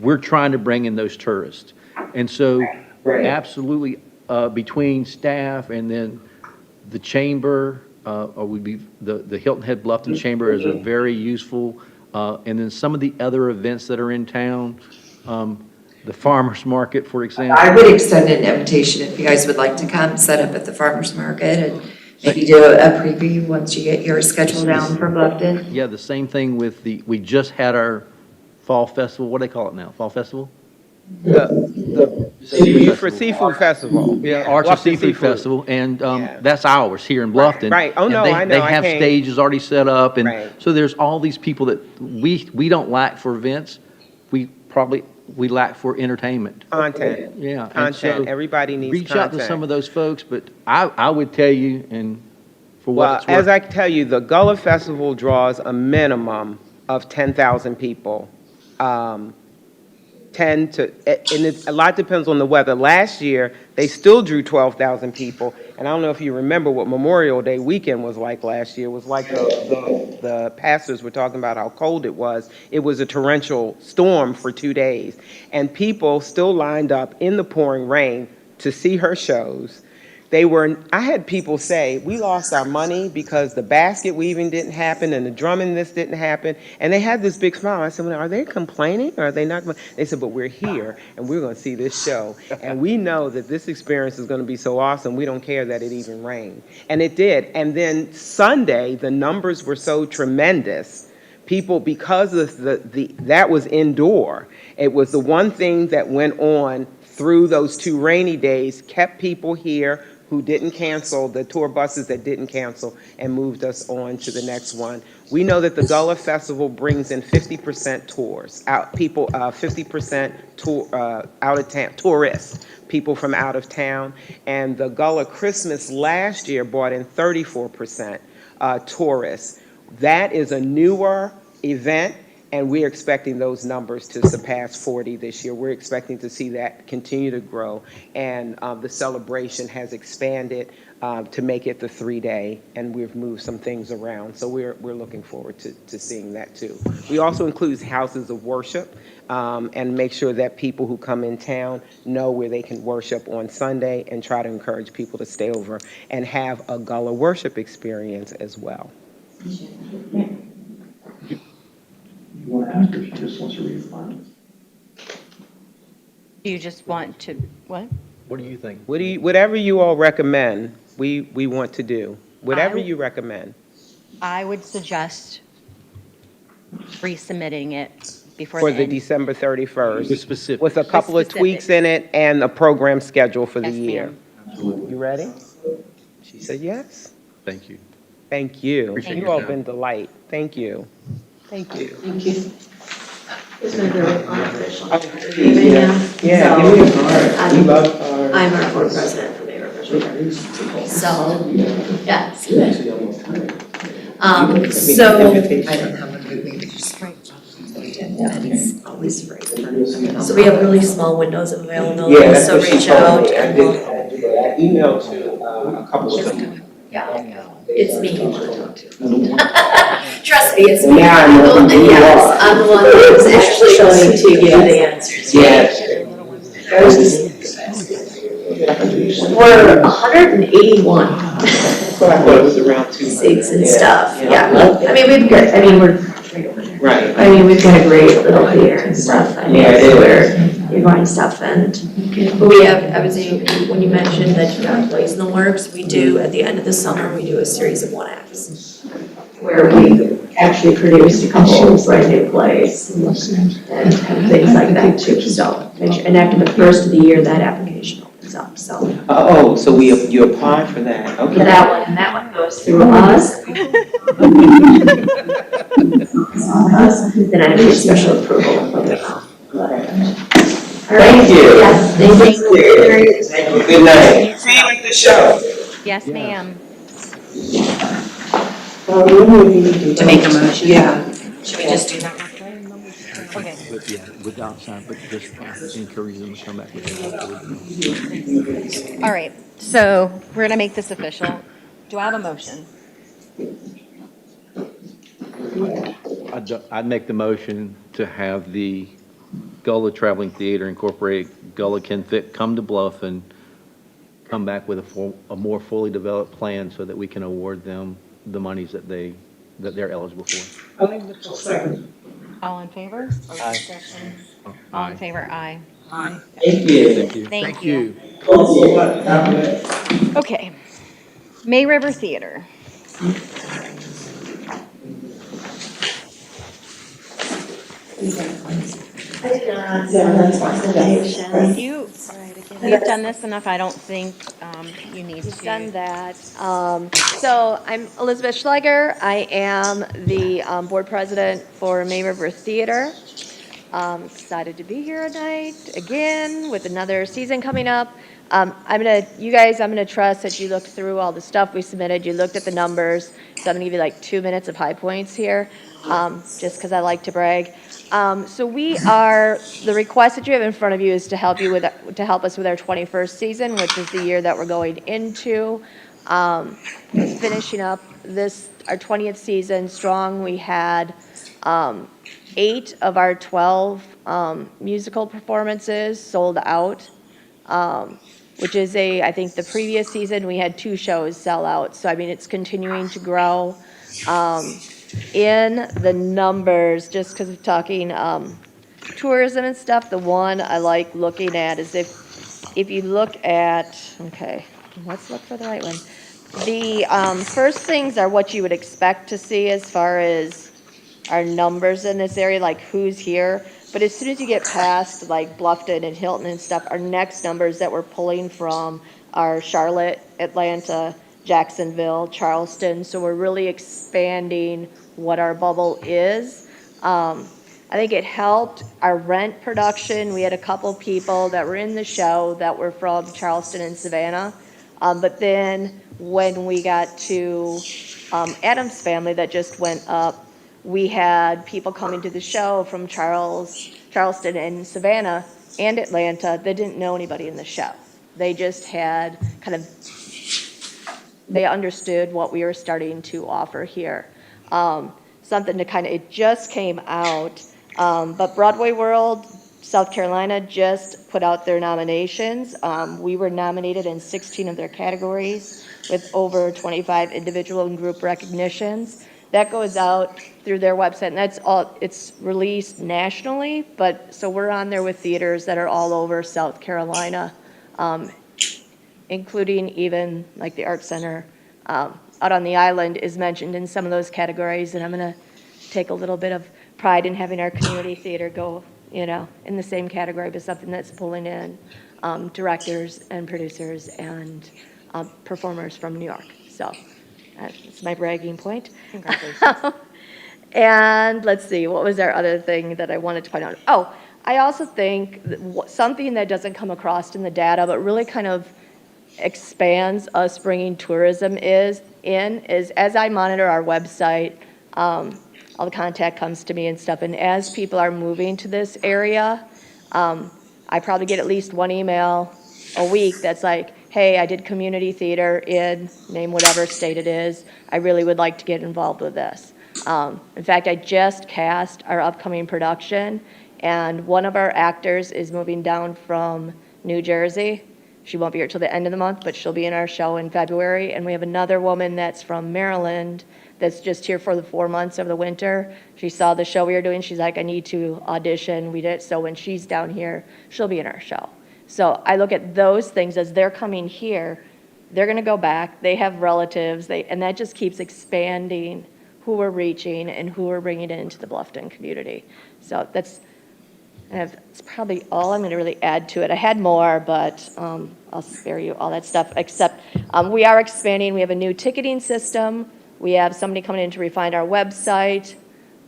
we're trying to bring in those tourists. And so absolutely, between staff and then the chamber, the Hilton Head Bluffton Chamber is a very useful, and then some of the other events that are in town, the farmer's market, for example. I would extend an invitation if you guys would like to come, set up at the farmer's market and maybe do a preview once you get your schedule down for Bluffton. Yeah, the same thing with we just had our fall festival, what do they call it now? Fall festival? For Seafood Festival. Yeah, Arts and Bluffton Seafood Festival, and Yeah. that's ours here in Bluffton. right. Oh, And no, they- I know, They I have came. stages already set up, and Right. so there's all these people that we don't lack for events. We lack for entertainment. Content. Yeah. and so Content. Everybody needs reach out to content. some of those folks, but I would tell you, and for what Well, it's worth. as I can tell you, the Gullah Festival draws a minimum of 10,000 people. 10 to, and a lot depends on the weather. Last year, they still drew 12,000 people, and I don't know if you remember what Memorial Day weekend was like last year. It was like the pastors were talking about how cold it was. It was a torrential storm for 2 days, and people still lined up in the pouring rain to see her shows. I had people say, we lost our money because the basket weaving didn't happen and the drumming this didn't happen. And they had this big smile. I said, well, are they complaining or are they not? They said, but we're here and we're going to see this show. And we know that this experience is going to be so awesome, we don't care that it even rained. And it did. And then Sunday, the numbers were so tremendous. People, because of that was indoor, it was the one thing that went on through those 2 rainy days, kept people here who didn't cancel, the tour buses that didn't cancel, and moved us on to the next one. We know that the Gullah Festival brings in 50% tours, 50% out of town, tourists, people from out of town. And the Gullah Christmas last year brought in 34% tourists. That is a newer event, and we're expecting those numbers to surpass 40 this year. We're expecting to see that continue to grow, and the celebration has expanded to make it the 3-day, and we've moved some things around. So we're looking forward to seeing that too. We also include houses of worship, and make sure that people who come in town know where they can worship on Sunday, and try to encourage people to stay over and have a Gullah worship experience as well. You want to ask her if she just wants to read the final? Do you just want to, what? What do you think? Whatever you all recommend, we want to do. Whatever I- you recommend. I would suggest resubmitting it before For the the end. December 31st. With specifics. With a couple of specifics. tweaks in it and a program schedule for the Yes, year. ma'am. Absolutely. You ready? She said yes. Thank you. Thank you. Appreciate You your all time. been delight. Thank you. Thank you. Thank you. It's going to be really unofficial. Yeah, So, give me a card. I'm- We love cards. I'm our board president for Mayor Fisher. So, yeah, see that? So, I don't have a good way to just write. Yeah, it's always free. So we have really small windows of availability, Yeah, that's so what she reach told out me. I and did, we'll, I emailed to a couple of them. yeah, it's me you want to talk to. Trust me, it's me. Yeah, I know. And yes, I'm the one who's actually going to give you the answers. Yes. We're 181 But I thought it was around 200. seats and stuff, Yeah. yeah. I mean, we've got, I mean, we're, Right. I mean, we've got a great little theater and stuff. I mean, Yeah, it is. where you're going stuff and, but we have, I would say, when you mentioned that you got plays in the works, we do, at the end of the summer, we do a series of one acts. Where we actually produced a couple of brand new plays and things like that too, so. And after the first of the year, that application opens up, so. Oh, so you applied for that, okay. That one goes through us. Then I need special approval. All right. Thank you. Yes, thank you. Thank you, good night. See you at the show. Yes, ma'am. To make a motion? Yeah. Should we just do that? Okay. But yeah, with outside, but just encourage them to come back with it. All right, so we're going to make this official. Do I have a motion? I'd make the motion to have the Gullah Traveling Theater Incorporated, Gullah Can Fit, come to Bluff and come back with a more fully developed plan so that we can award them the monies that they're eligible for. All in favor? Or discussion? All in favor, aye. Thank you. Thank you. Okay. May River Theater. You've done this enough, I don't think you need You've to. done that. So I'm Elizabeth Schleiger. I am the board president for May River Theater. Excited to be here tonight again with another season coming up. I'm gonna trust that you looked through all the stuff we submitted. You looked at the numbers. So I'm gonna give you like 2 minutes of high points here, just because I like to brag. The request that you have in front of you is to help us with our 21st season, which is the year that we're going into. Finishing up our 20th season strong. We had 8 of our 12 musical performances sold out, which is I think the previous season, we had 2 shows sell out. So, I mean, it's continuing to grow. In the numbers, just because we're talking tourism and stuff, the one I like looking at is if you look at, okay, let's look for the right one. The first things are what you would expect to see as far as our numbers in this area, like who's here. But as soon as you get past like Bluffton and Hilton and stuff, our next numbers that we're pulling from are Charlotte, Atlanta, Jacksonville, Charleston. So we're really expanding what our bubble is. I think it helped our rent production. We had a couple people that were in the show that were from Charleston and Savannah. But then when we got to Adam's Family that just went up, we had people coming to the show from Charleston and Savannah and Atlanta that didn't know anybody in the show. They just had they understood what we were starting to offer here. Something to it just came out, but Broadway World, South Carolina just put out their nominations. We were nominated in 16 of their categories with over 25 individual and group recognitions. That goes out through their website, and it's released nationally, but so we're on there with theaters that are all over South Carolina, including even like the Art Center out on the island is mentioned in some of those categories, and I'm going to take a little bit of pride in having our community theater go, in the same category, but something that's pulling in directors and producers and performers from New York. So that's my bragging point. Congratulations. And let's see, what was our other thing that I wanted to point out? Oh, I also think something that doesn't come across in the data, but really kind of expands us bringing tourism is as I monitor our website, all the contact comes to me and stuff, and as people are moving to this area, I probably get at least one email a week that's like, hey, I did community theater in name whatever state it is. I really would like to get involved with this. In fact, I just cast our upcoming production, and one of our actors is moving down from New Jersey. She won't be here till the end of the month, but she'll be in our show in February. And we have another woman that's from Maryland that's just here for the 4 months of the winter. She saw the show we were doing. She's like, I need to audition. We did. So when she's down here, she'll be in our show. So I look at those things as they're coming here. They're going to go back. They have relatives. And that just keeps expanding who we're reaching and who we're bringing into the Bluffton community. So that's probably all I'm going to really add to it. I had more, but I'll spare you all that stuff, except we are expanding. We have a new ticketing system. We have somebody coming in to refine our website.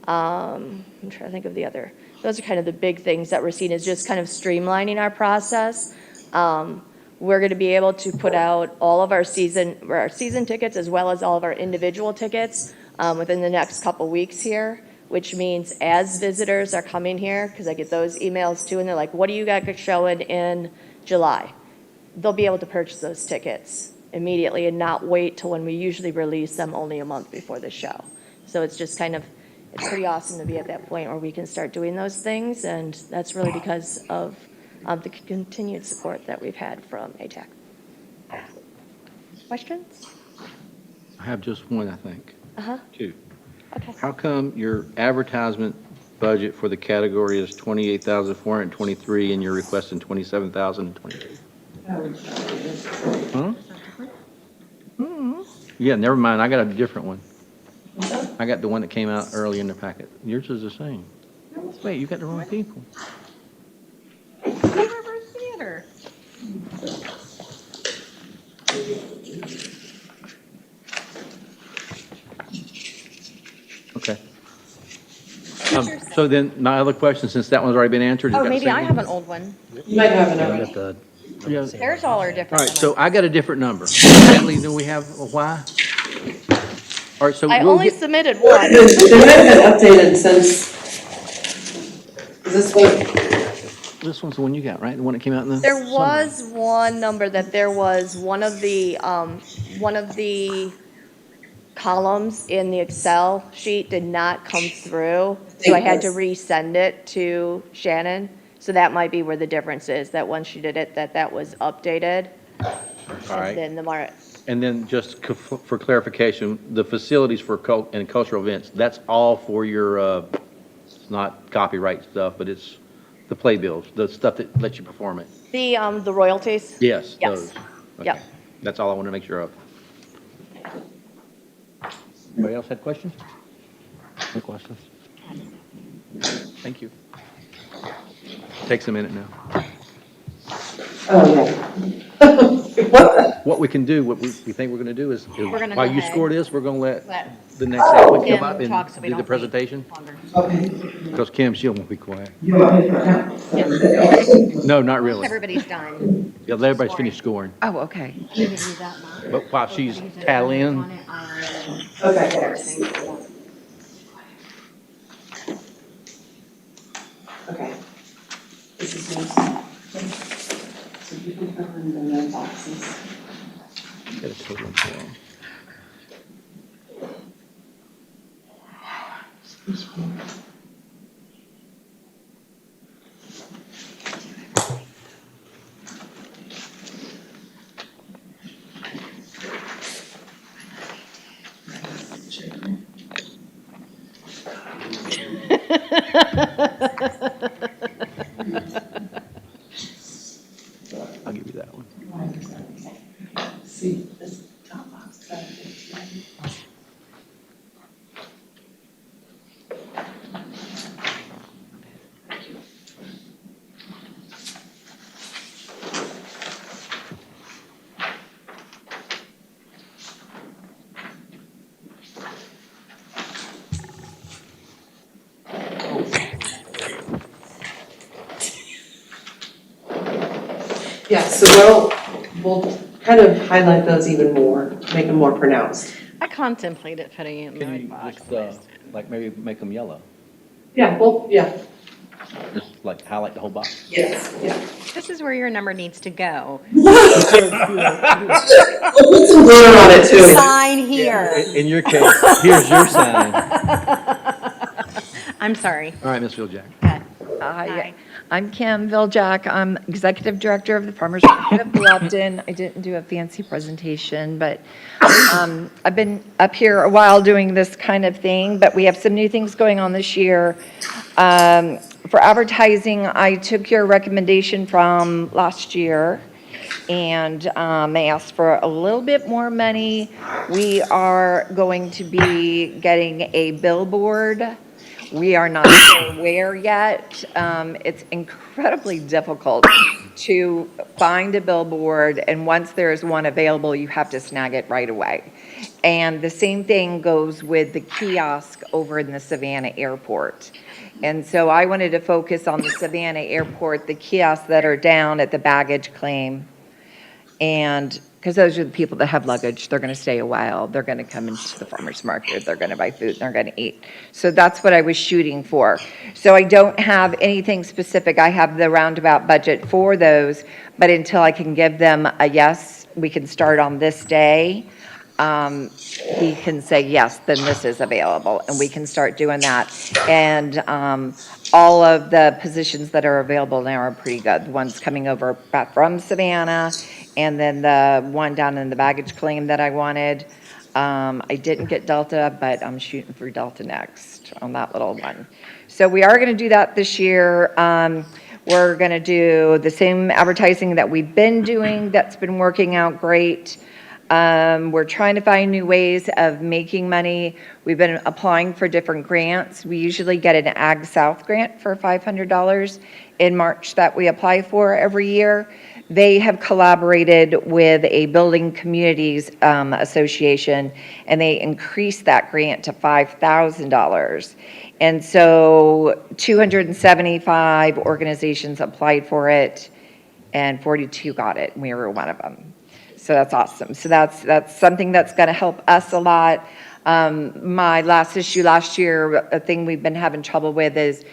I'm trying to think of the other. Those are kind of the big things that we're seeing is just kind of streamlining our process. We're going to be able to put out all of our season tickets as well as all of our individual tickets within the next couple weeks here, which means as visitors are coming here, because I get those emails too, and they're like, what do you got showing in July? They'll be able to purchase those tickets immediately and not wait till when we usually release them only a month before the show. So it's just it's pretty awesome to be at that point where we can start doing those things, and that's really because of the continued support that we've had from ATAC. Questions? I have just one, I think. Two. Okay. How come your advertisement budget for the category is $28,423 and you're requesting $27,023? Huh? Yeah, never mind. I got a different one. I got the one that came out early in the packet. Yours is the same. Wait, you got the wrong people. So then, my other question, since that one's already been answered, has Oh, got the maybe same I one? have an old one. You might have Yeah, I another. got the. Yeah. Theirs all are different. All right, than so mine. I got a different number. Natalie, do we have a why? All right, so I we'll only get, submitted one. They might have been updated since, is this one? this one's the one you got, right? The one that came out in the There summer. was one number that there was one of the columns in the Excel sheet did not come through, so I had to resend it to Shannon. So that might be where the difference is, that when she did it, that was updated. All right. And then And then just for clarification, the facilities for and cultural events, that's all for your, it's not copyright stuff, but it's the playbills, the stuff that lets you perform it. the royalties? Yes, Yes. those. Okay. Yep. That's all I want to make sure of. Anybody else had questions? No questions? Thank you. Takes a minute now. What we can do, what we think we're going to do is, gonna while go you ahead. score this, we're going to let Let the next applicant Kim come up talk so and we do the don't wait presentation. longer. Okay. Because Kim, she won't be quiet. You want me to count? No, not really. Everybody's done. Yeah, let everybody finish scoring. Oh, okay. But while she's tallying, Okay. Okay. This is yours. So you can fill in the no boxes. get a total of 4. I'll give you that one. See, this top box. Yeah, so we'll kind of highlight those even more, make them more pronounced. I contemplated putting it in the Can right you box. just, like, maybe make them yellow? Yeah, well, yeah, Just like highlight the whole box? yes, yeah. This is where your number needs to go. We'll put some glitter on it too. Sign here. In your case, here's your sign. I'm sorry. All right, Ms. Fieljack. Hi. I'm Kim Viljak. I'm Executive Director of the Farmers Market of Bluffton. I didn't do a fancy presentation, but I've been up here a while doing this kind of thing, but we have some new things going on this year. For advertising, I took your recommendation from last year and they asked for a little bit more money. We are going to be getting a billboard. We are not sure where yet. It's incredibly difficult to find a billboard, and once there's one available, you have to snag it right away. And the same thing goes with the kiosk over in the Savannah Airport. And so I wanted to focus on the Savannah Airport, the kiosks that are down at the baggage claim. And because those are the people that have luggage, they're going to stay a while, they're going to come into the farmer's market, they're going to buy food, they're going to eat. So that's what I was shooting for. So I don't have anything specific. I have the roundabout budget for those, but until I can give them a yes, we can start on this day, he can say, yes, then this is available, and we can start doing that. And all of the positions that are available now are pretty good. The ones coming over back from Savannah, and then the one down in the baggage claim that I wanted. I didn't get Delta, but I'm shooting for Delta next on that little one. So we are going to do that this year. We're going to do the same advertising that we've been doing that's been working out great. We're trying to find new ways of making money. We've been applying for different grants. We usually get an Ag South grant for $500 in March that we apply for every year. They have collaborated with a building communities association, and they increased that grant to $5,000. And so 275 organizations applied for it, and 42 got it, and we were one of them. So that's awesome. So that's something that's going to help us a lot. My last issue last year, a thing we've been having trouble with is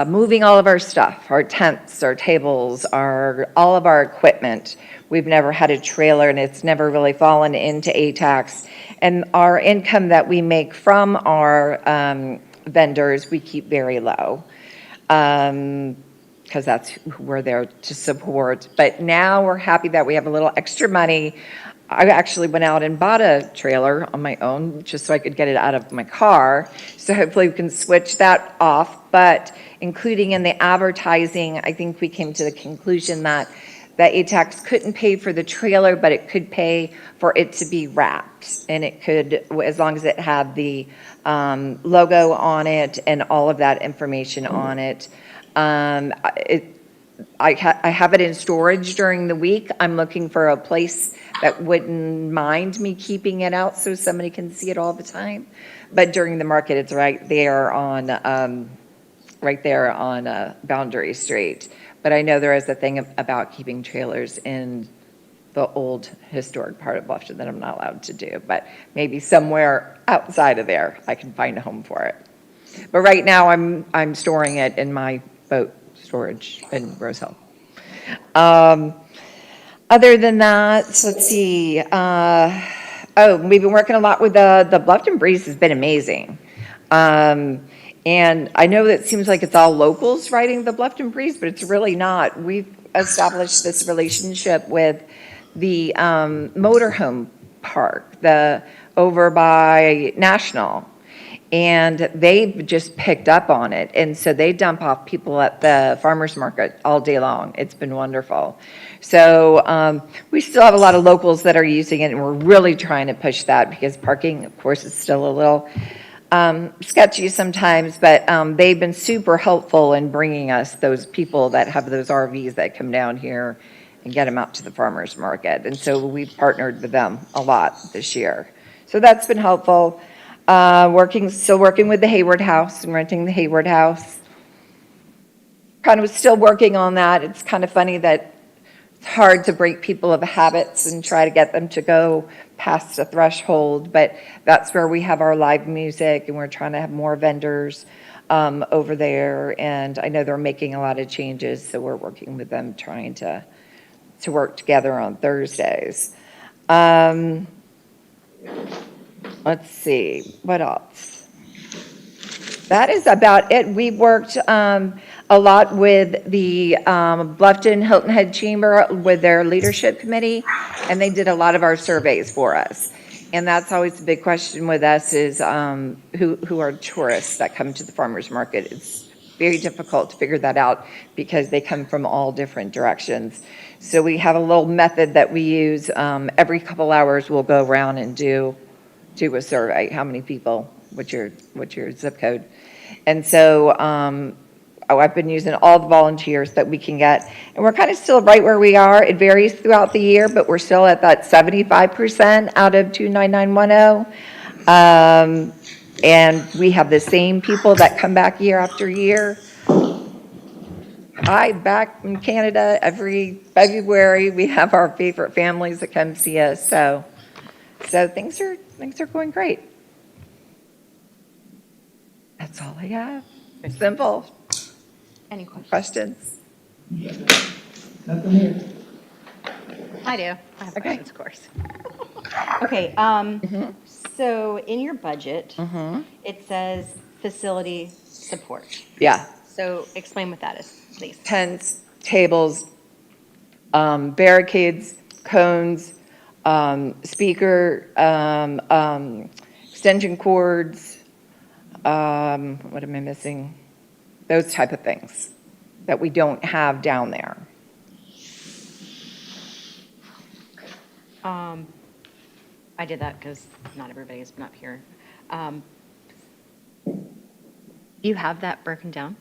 moving all of our stuff, our tents, our tables, all of our equipment. We've never had a trailer, and it's never really fallen into ATAX. And our income that we make from our vendors, we keep very low. Because that's who we're there to support. But now we're happy that we have a little extra money. I actually went out and bought a trailer on my own just so I could get it out of my car. So hopefully we can switch that off. But including in the advertising, I think we came to the conclusion that ATAX couldn't pay for the trailer, but it could pay for it to be wrapped. And it could, as long as it had the logo on it and all of that information on it. I have it in storage during the week. I'm looking for a place that wouldn't mind me keeping it out so somebody can see it all the time. But during the market, it's right there on Boundary Street. But I know there is a thing about keeping trailers in the old historic part of Bluffton that I'm not allowed to do. But maybe somewhere outside of there, I can find a home for it. But right now, I'm storing it in my boat storage in Rose Hill. Other than that, let's see. We've been working a lot with the Bluffton Breeze has been amazing. And I know that it seems like it's all locals riding the Bluffton Breeze, but it's really not. We've established this relationship with the motorhome park, over by National. And they've just picked up on it. And so they dump off people at the farmer's market all day long. It's been wonderful. So we still have a lot of locals that are using it, and we're really trying to push that because parking, of course, is still a little sketchy sometimes, but they've been super helpful in bringing us those people that have those RVs that come down here and get them out to the farmer's market. And so we've partnered with them a lot this year. So that's been helpful. Still working with the Hayward House and renting the Hayward House. Kind of still working on that. It's kind of funny that it's hard to break people of habits and try to get them to go past a threshold, but that's where we have our live music, and we're trying to have more vendors over there. And I know they're making a lot of changes, so we're working with them, trying to work together on Thursdays. Let's see, what else? That is about it. We worked a lot with the Bluffton Hilton Head Chamber with their leadership committee, and they did a lot of our surveys for us. And that's always the big question with us is who are tourists that come to the farmer's market. It's very difficult to figure that out because they come from all different directions. So we have a little method that we use. Every couple hours, we'll go around and do a survey. How many people? What's your zip code? And so I've been using all the volunteers that we can get, and we're kind of still right where we are. It varies throughout the year, but we're still at that 75% out of 29910. And we have the same people that come back year after year. Back in Canada every February. We have our favorite families that come see us. So things are going great. That's all I have. Simple. Any questions? Questions? Nothing here. I do. I have Okay. questions, of course. Okay, so in your budget, it says facility support. Yeah. So explain what that is, please. Tents, tables, barricades, cones, speaker, extension cords, what am I missing? Those type of things that we don't have down there. I did that because not everybody's not here. You have that broken down?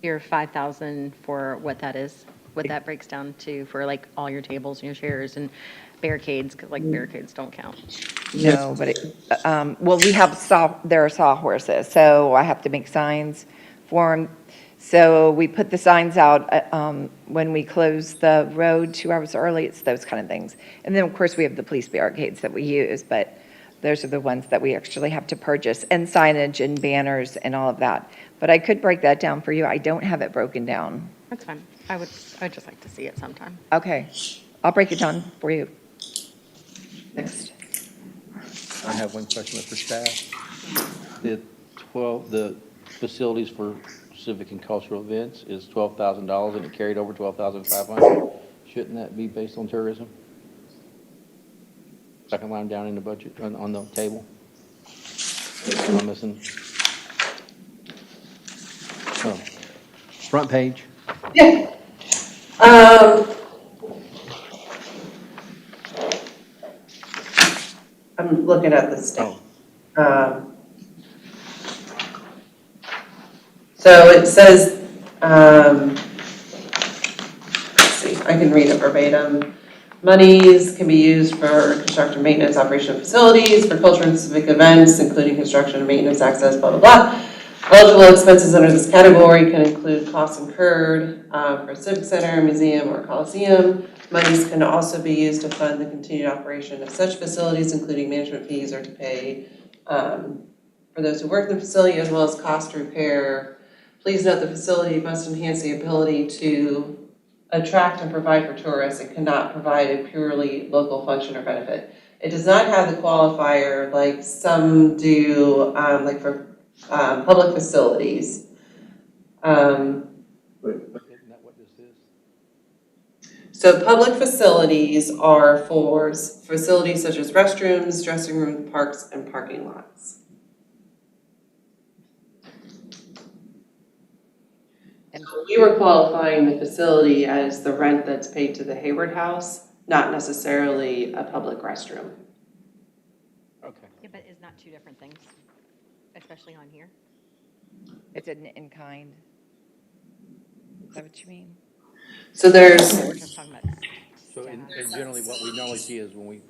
Your 5,000 for what that is, what that breaks down to for like all your tables and your chairs and barricades, because like barricades don't count. No, but well, we have there are sawhorses, so I have to make signs for them. So we put the signs out when we close the road 2 hours early. It's those kind of things. And then, of course, we have the police barricades that we use, but those are the ones that we actually have to purchase, and signage and banners and all of that. But I could break that down for you. I don't have it broken down. That's fine. I'd just like to see it sometime. Okay, I'll break it down for you. Next. I have one question for staff. The facilities for civic and cultural events is $12,000 and it carried over $12,500. Shouldn't that be based on tourism? Second line down in the budget, on the table. I'm missing. Oh, front page. Yeah. I'm looking at the state. So it says, let's see, I can read it verbatim. Monies can be used for construction, maintenance, operation of facilities, for culture and civic events, including construction and maintenance, access, blah, blah, blah. Eligible expenses under this category can include costs incurred for a civic center, museum, or coliseum. Monies can also be used to fund the continued operation of such facilities, including management fees, or to pay for those who work in the facility, as well as cost to repair. Please note the facility must enhance the ability to attract and provide for tourists and cannot provide a purely local function or benefit. It does not have the qualifier like some do, like for public facilities. Isn't that what this is? So public facilities are for facilities such as restrooms, dressing rooms, parks, and parking lots. And we were qualifying the facility as the rent that's paid to the Hayward House, not necessarily a public restroom. Okay. Yeah, but it's not two different things, especially on here. It's an in-kind. Is that what you mean? So there's, We're just talking about. So and generally what we normally see is when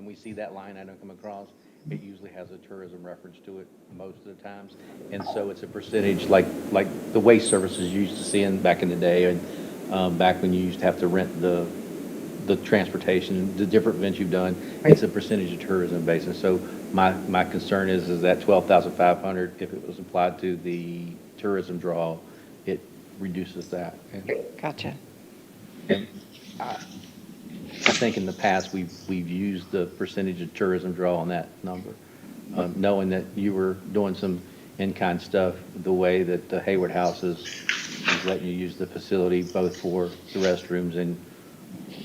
we see that line item come across, it usually has a tourism reference to it most of the times. And so it's a percentage like the waste services you used to see back in the day, and back when you used to have to rent the transportation, the different events you've done, it's a percentage of tourism basis. So my concern is that 12,500, if it was applied to the tourism draw, it reduces that. Gotcha. And I think in the past, we've used the percentage of tourism draw on that number, knowing that you were doing some in-kind stuff, the way that the Hayward House is letting you use the facility both for the restrooms, and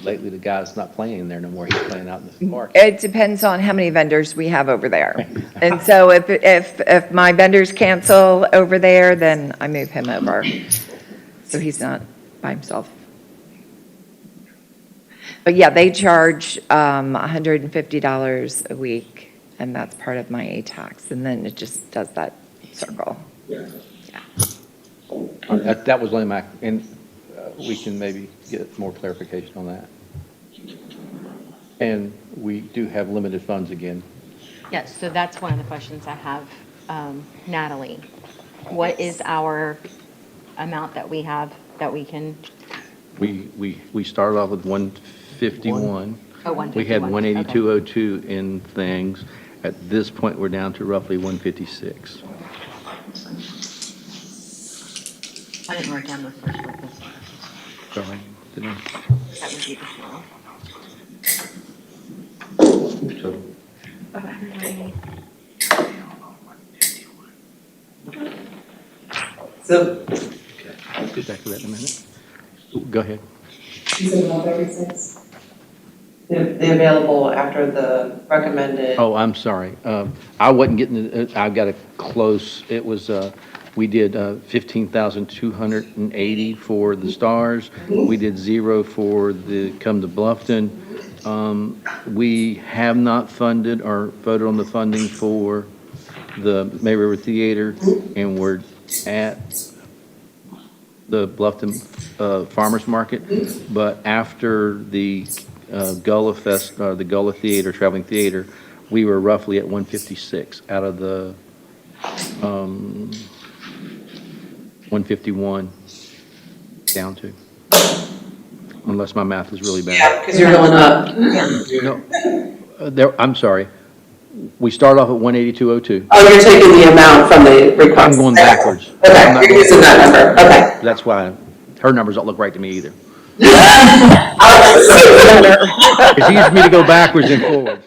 lately the guy's not playing in there no more, he's playing out in the park. It depends on how many vendors we have over there. And so if my vendors cancel over there, then I move him over. So he's not by himself. But yeah, they charge $150 a week, and that's part of my A-tax, and then it just does that circle. Yeah. That was only my, and we can maybe get more clarification on that. And we do have limited funds again. Yes, so that's one of the questions I have. Natalie, what is our amount that we have that we can? We started off with 151. Oh, 151. We had 18202 in things. At this point, we're down to roughly 156. I didn't write down the first one. Sorry, didn't I? That would be the small. So, so I'll get back to that in a minute. Go ahead. you said 136? The available after the recommended. Oh, I'm sorry. I wasn't getting, I got a close, it was We did 15,280 for the Stars. We did 0 for the Come to Bluffton. We have not funded or voted on the funding for the May River Theater, and we're at the Bluffton Farmers Market. But after the Gullah the Gullah Theater, Traveling Theater, we were roughly at 156 out of the 151 down to, unless my math is really bad. Because you're going up. No, I'm sorry. We started off at 18202. Oh, you're taking the amount from the request. I'm going backwards. Okay, you're using that number, okay. That's why her numbers don't look right to me either. It's easier for me to go backwards than forwards.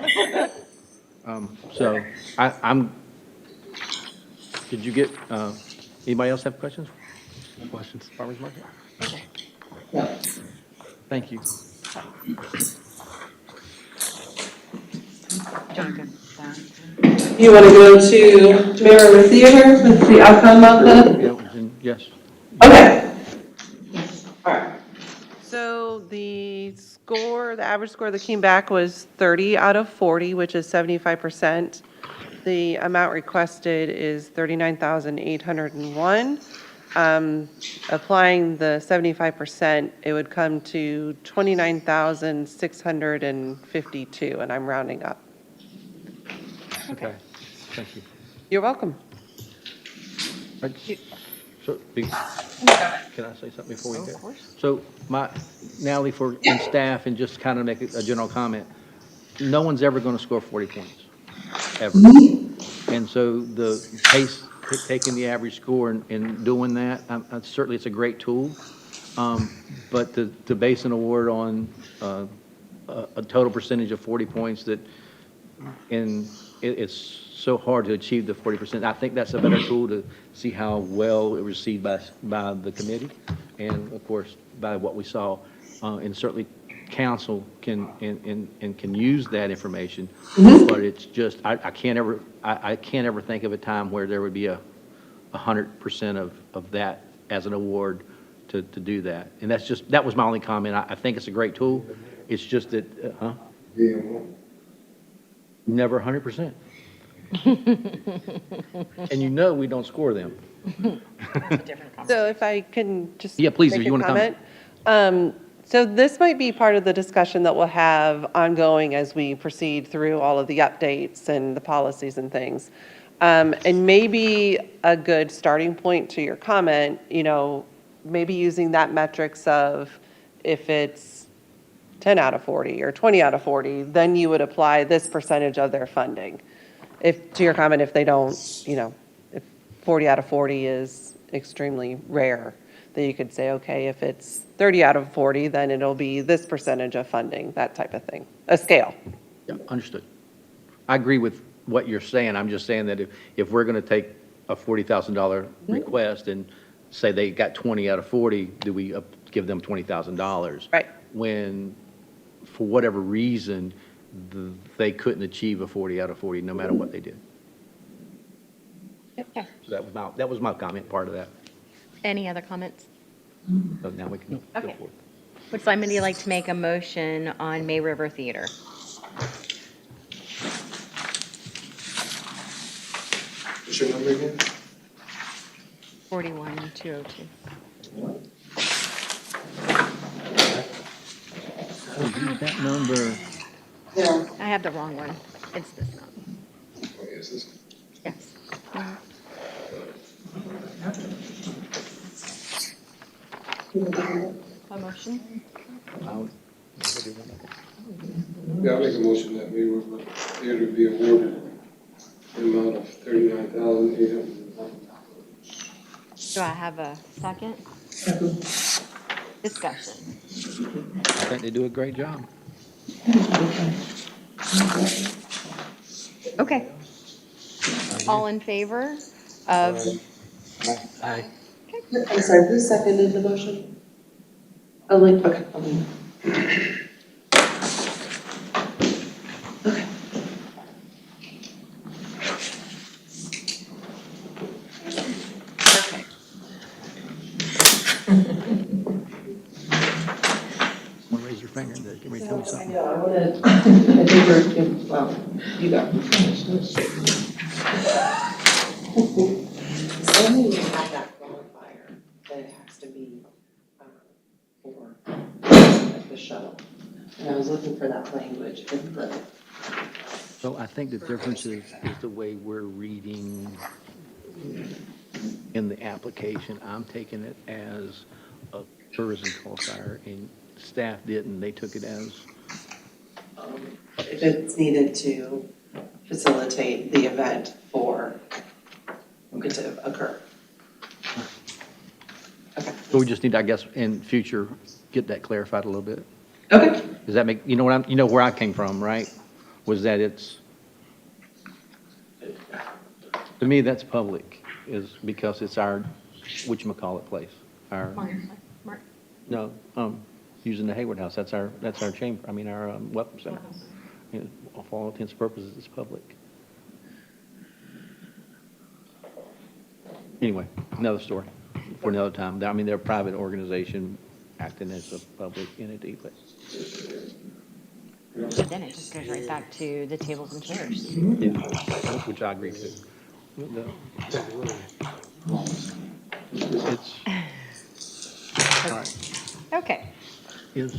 So I'm, did you get, anybody else have questions? Questions, Farmers Market? Thank you. You want to go to May River Theater with the outcome of the? Yes. Okay. All right. So the score, the average score that came back was 30 out of 40, which is 75%. The amount requested is 39,801. Applying the 75%, it would come to 29,652, and I'm rounding up. Okay, thank you. You're welcome. So, can I say something before we go? Of course. So, Natalie, and staff, and just kind of make a general comment, no one's ever going to score 40 points, ever. And so the pace, taking the average score and doing that, certainly it's a great tool. But to base an award on a total percentage of 40 points it's so hard to achieve the 40%. I think that's a better tool to see how well it was received by the committee, and of course by what we saw, and certainly council can use that information. But it's just I can't ever think of a time where there would be 100% of that as an award to do that. And that was my only comment. I think it's a great tool. It's just that never 100%. And we don't score them. So if I can just please, make if you a want to comment. So this might be part of the discussion that we'll have ongoing as we proceed through all of the updates and the policies and things. And maybe a good starting point to your comment, maybe using that metrics of if it's 10 out of 40 or 20 out of 40, then you would apply this percentage of their funding. To your comment, if they don't, if 40 out of 40 is extremely rare, then you could say, okay, if it's 30 out of 40, then it'll be this percentage of funding, that type of thing, a scale. Yeah, understood. I agree with what you're saying. I'm just saying that if we're going to take a $40,000 request and say they got 20 out of 40, do we give them $20,000? Right. When, for whatever reason, they couldn't achieve a 40 out of 40 no matter what they did. Okay. So that was my comment, part of that. Any other comments? So now we can go Okay. forward. Would somebody like to make a motion on May River Theater? What's your number again? 41202. That number. I have the wrong one. It's this one. Oh, yes, this one. Yes. A motion? Yeah, I make a motion that May River Theater be awarded the amount of $39,801. Do I have a second? Discussion. I think they do a great job. Okay. All in favor of? Aye. I'm sorry, who seconded the motion? Okay. Okay. finger, get ready to tell me I something. know, I wanna, I think we're, well, you go. So when we have that qualifier, that it has to be, for the shuttle. And I was looking for that language in the. So I think the difference is the way we're reading in the application. I'm taking it as a tourism qualifier, and staff didn't. They took it as, If it's needed to facilitate the event for it to occur. so we just need, I guess, in future, get that clarified a little bit. Okay. Does that make, you know what I'm, you know where I came from, right? Was that it's, to me, that's public, is because it's our, whatchamacallit place, our, no, using the Hayward House, that's our chamber, I mean, our weapons center. You know, for all intents and purposes, it's public. Anyway, another story for another time. I mean, they're a private organization acting as a public entity, but. But then it just goes right back to the tables and chairs. Yeah, which I agree to. It's, all right, Okay. is,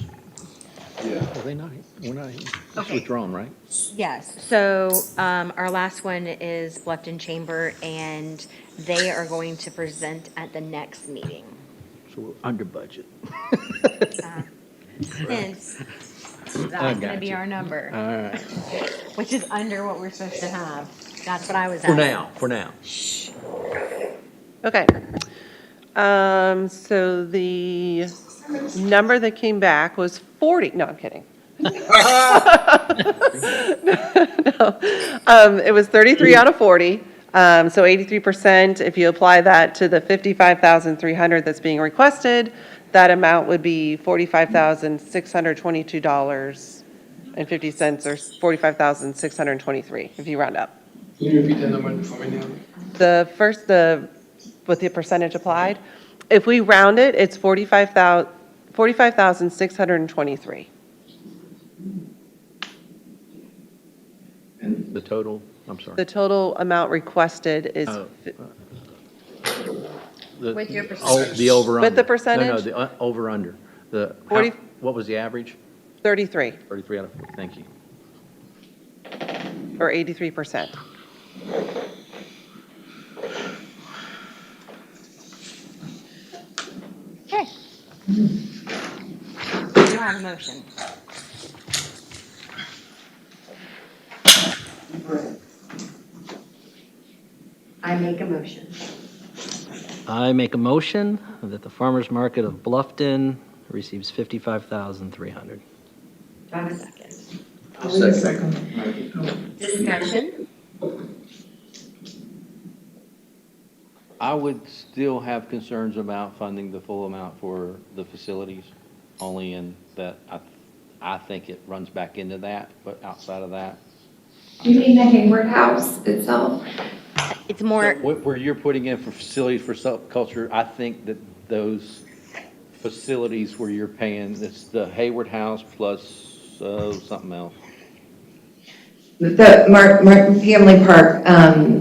Yeah. are they not, we're not, it's Okay. withdrawn, right? Yes, so our last one is Bluffton Chamber, and they are going to present at the next meeting. So we're under budget. Hence, I that's gonna got be you. our number, All right, which is under what we're supposed to have. That's what I was for asking. now. Okay. So the number that came back was 40, no, I'm kidding. No, it was 33 out of 40, so 83%. If you apply that to the 55,300 that's being requested, that amount would be $45,622.50, or 45,623 if you round up. Can you repeat that number for me now? With the percentage applied, if we round it, it's 45,623. And the total, I'm sorry. The total amount requested is, With your The over under. With the percentage? No, the over under. The, 40 what was the average? 33, 33 out of 40, thank you. or 83%. Okay. Do I have a motion? I make a motion. I make a motion that the farmer's market of Bluffton receives $55,300. Do I have a second? I'll second. Discussion? I would still have concerns about funding the full amount for the facilities, only in that I think it runs back into that, but outside of that. You mean the Hayward House itself? It's more, Where you're putting in for facilities for subculture, I think that those facilities where you're paying, it's the Hayward House plus something else. The Martin Family Park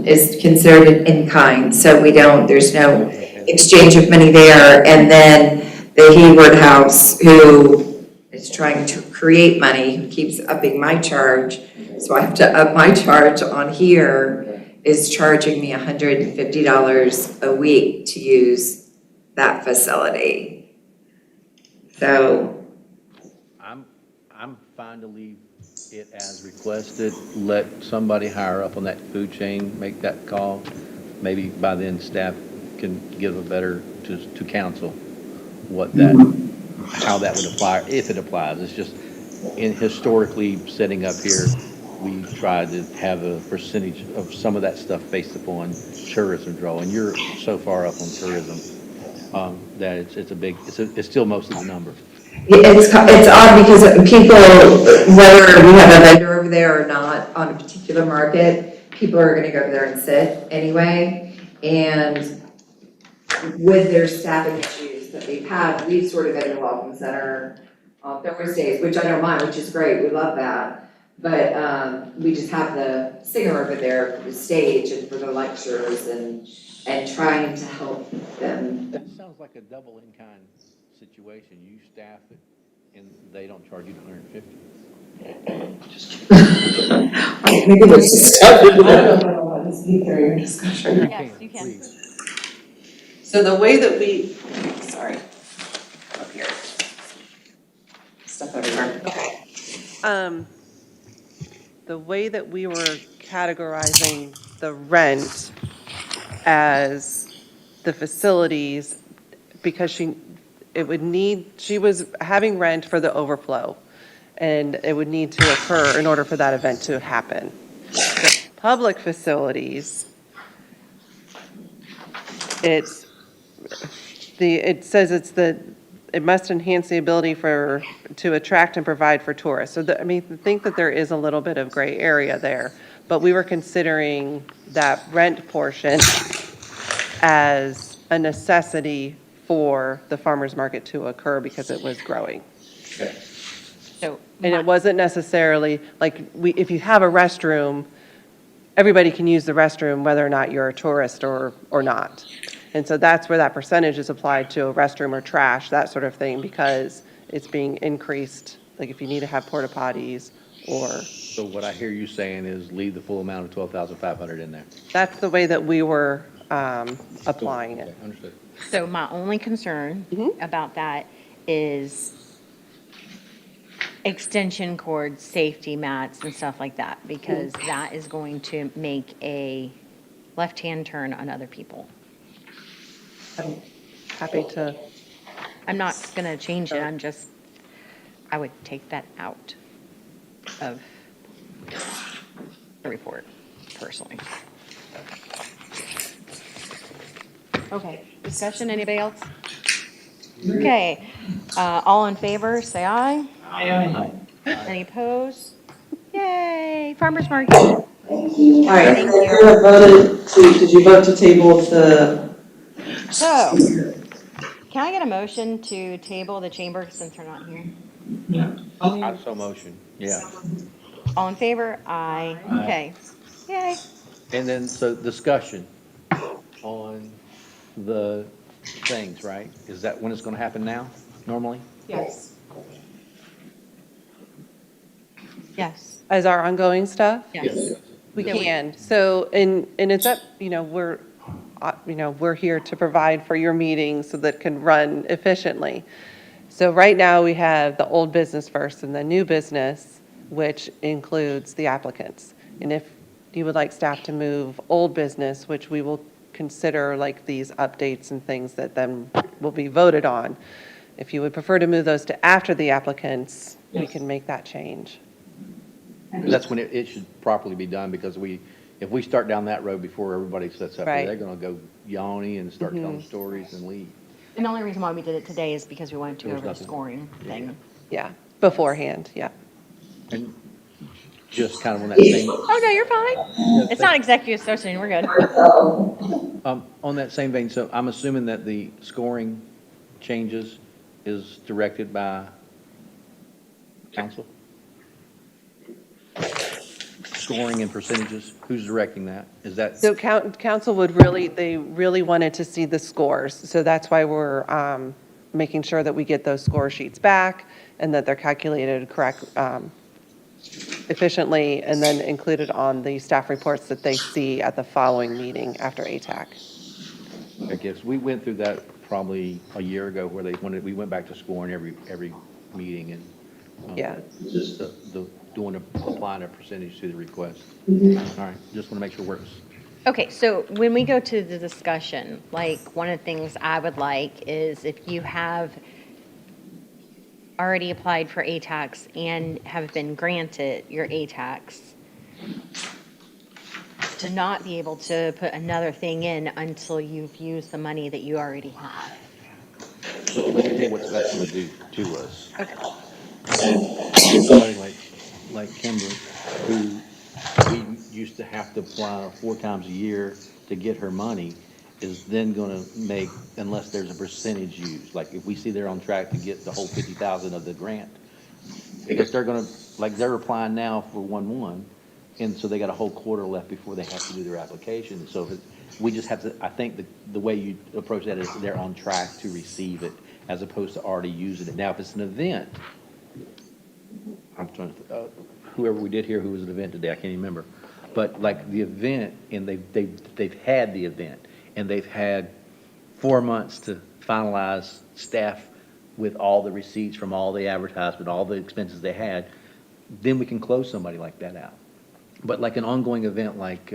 is considered in kind, so there's no exchange of money there. And then the Hayward House, who is trying to create money, keeps upping my charge, so I have to up my charge on here, is charging me $150 a week to use that facility. So I'm fine to leave it as requested, let somebody higher up on that food chain make that call. Maybe by then staff can give a better, to council, what that, how that would apply, if it applies. It's just, in historically setting up here, we try to have a percentage of some of that stuff based upon tourism draw, and you're so far up on tourism, that it's still most of the number. it's odd because people, whether we have a vendor over there or not on a particular market, people are gonna go over there and sit anyway. And with their staffing issues that they've had, we've sort of been in a welcome center on Thursdays, which I don't mind, which is great, we love that. But, we just have the singer over there for the stage and for the lectures and trying to help them. That sounds like a double in-kind situation. You staff it, and they don't charge you $150. Maybe let's just start with that. Let's leave there your discussion. Yes, you can. Please. So the way that we, sorry, up here. Stuff everywhere. Okay. The way that we were categorizing the rent as the facilities, because she was having rent for the overflow, and it would need to occur in order for that event to happen. The public facilities, it says it must enhance the ability to attract and provide for tourists. So I think that there is a little bit of gray area there, but we were considering that rent portion as a necessity for the farmer's market to occur because it was growing. Okay. So, And it wasn't necessarily, like, if you have a restroom, everybody can use the restroom whether or not you're a tourist or not. And so that's where that percentage is applied to a restroom or trash, that sort of thing, because it's being increased, like if you need to have porta potties or. So what I hear you saying is leave the full amount of 12,500 in there. That's the way that we were applying it. Okay, understood. so my only concern about that is extension cords, safety mats and stuff like that, because that is going to make a left-hand turn on other people. I'm happy to. I'm not going to change it, I would take that out of the report, personally. Okay, discussion, anybody else? Okay, all in favor, say aye. Aye. Any opposed? Yay, farmer's market. All right, Thank you you. have voted did you vote to table the? So, can I get a motion to table the chamber since they're not here? I so motion, yeah. All in favor? Aye. Okay, yay. And then, so discussion on the things, right? Is that when it's going to happen now, normally? Yes. Yes. As our ongoing stuff? Yes. We Yeah, we- can. So, and it's up, we're here to provide for your meetings so that it can run efficiently. So right now, we have the old business first and the new business, which includes the applicants. And if you would like staff to move old business, which we will consider like these updates and things that then will be voted on, if you would prefer to move those to after the applicants, we can make that change. That's when it should properly be done, because if we start down that road before everybody sets up, Right. they're going to go yawny and start telling stories and leave. And the only reason why we did it today is because we wanted to go There's over the nothing. scoring thing. Yeah, beforehand, yeah. And just kind of on that same, Oh, no, you're fine. It's not executive session, we're good. on that same vein, so I'm assuming that the scoring changes is directed by council? Scoring and percentages, who's directing that? Is that? So council they really wanted to see the scores. So that's why we're making sure that we get those score sheets back and that they're calculated correct, efficiently, and then included on the staff reports that they see at the following meeting after ATAC. I guess we went through that probably a year ago, where we went back to scoring every meeting and Yeah. just applying a percentage to the request. All right, just want to make sure it works. Okay, so when we go to the discussion, like, one of the things I would like is if you have already applied for ATAX and have been granted your ATAX, to not be able to put another thing in until you've used the money that you already have. Let me tell you what that's going to do to us. Okay. Somebody like Kimber, who we used to have to apply 4 times a year to get her money, is then gonna make, unless there's a percentage used, like if we see they're on track to get the whole 50,000 of the grant, because they're gonna, like, they're applying now for 1/1, and so they got a whole quarter left before they have to do their application. So if it, we just have to, I think the way you approach that is they're on track to receive it, as opposed to already using it. Now, if it's an event, I'm trying to, whoever we did here who was at the event today, I can't even remember. But like the event, and they've had the event, and they've had 4 months to finalize staff with all the receipts from all the advertisement, all the expenses they had, then we can close somebody like that out. But like an ongoing event, like,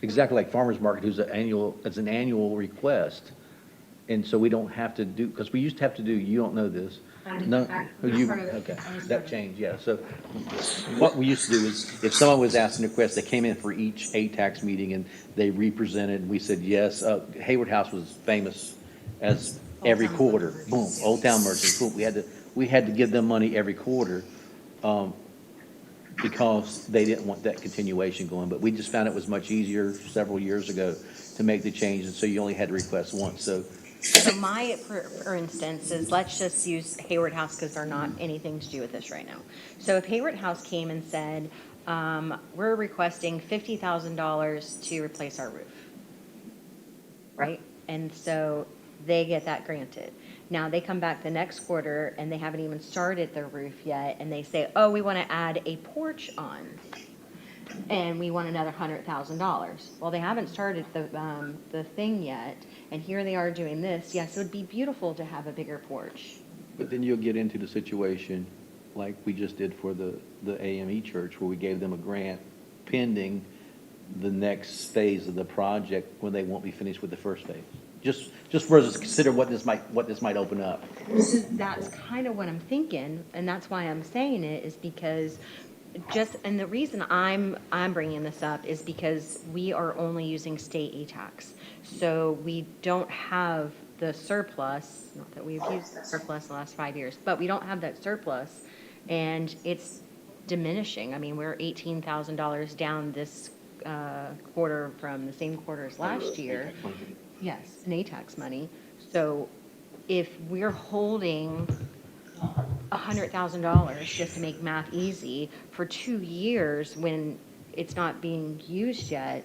exactly like Farmers Market, who's it's an annual request. And so we don't have to do, because we used to have to do, you don't know this. No, okay, that changed, yeah. So what we used to do is, if someone was asking a request, they came in for each ATAX meeting and they represented, we said yes. Hayward House was famous as every quarter, boom, Old Town Merchants, boom. We had to give them money every quarter, because they didn't want that continuation going. But we just found it was much easier several years ago to make the change, and so you only had to request once. So my, for instance, is, let's just use Hayward House because they're not anything to do with this right now. So if Hayward House came and said, we're requesting $50,000 to replace our roof, right? And so they get that granted. Now they come back the next quarter and they haven't even started their roof yet, and they say, oh, we want to add a porch on, and we want another $100,000. Well, they haven't started the thing yet, and here they are doing this. Yes, it would be beautiful to have a bigger porch. but then you'll get into the situation like we just did for the AME church, where we gave them a grant pending the next phase of the project when they won't be finished with the first phase. Just for us to consider what this might open up. So that's kind of what I'm thinking, and that's why I'm saying it, is because and the reason I'm bringing this up is because we are only using state ATAX. So we don't have the surplus, not that we've used the surplus the last 5 years, but we don't have that surplus, and it's diminishing. I mean, we're $18,000 down this quarter from the same quarter as last year. Yes, in ATAX money. So if we're holding $100,000, just to make math easy, for 2 years when it's not being used yet,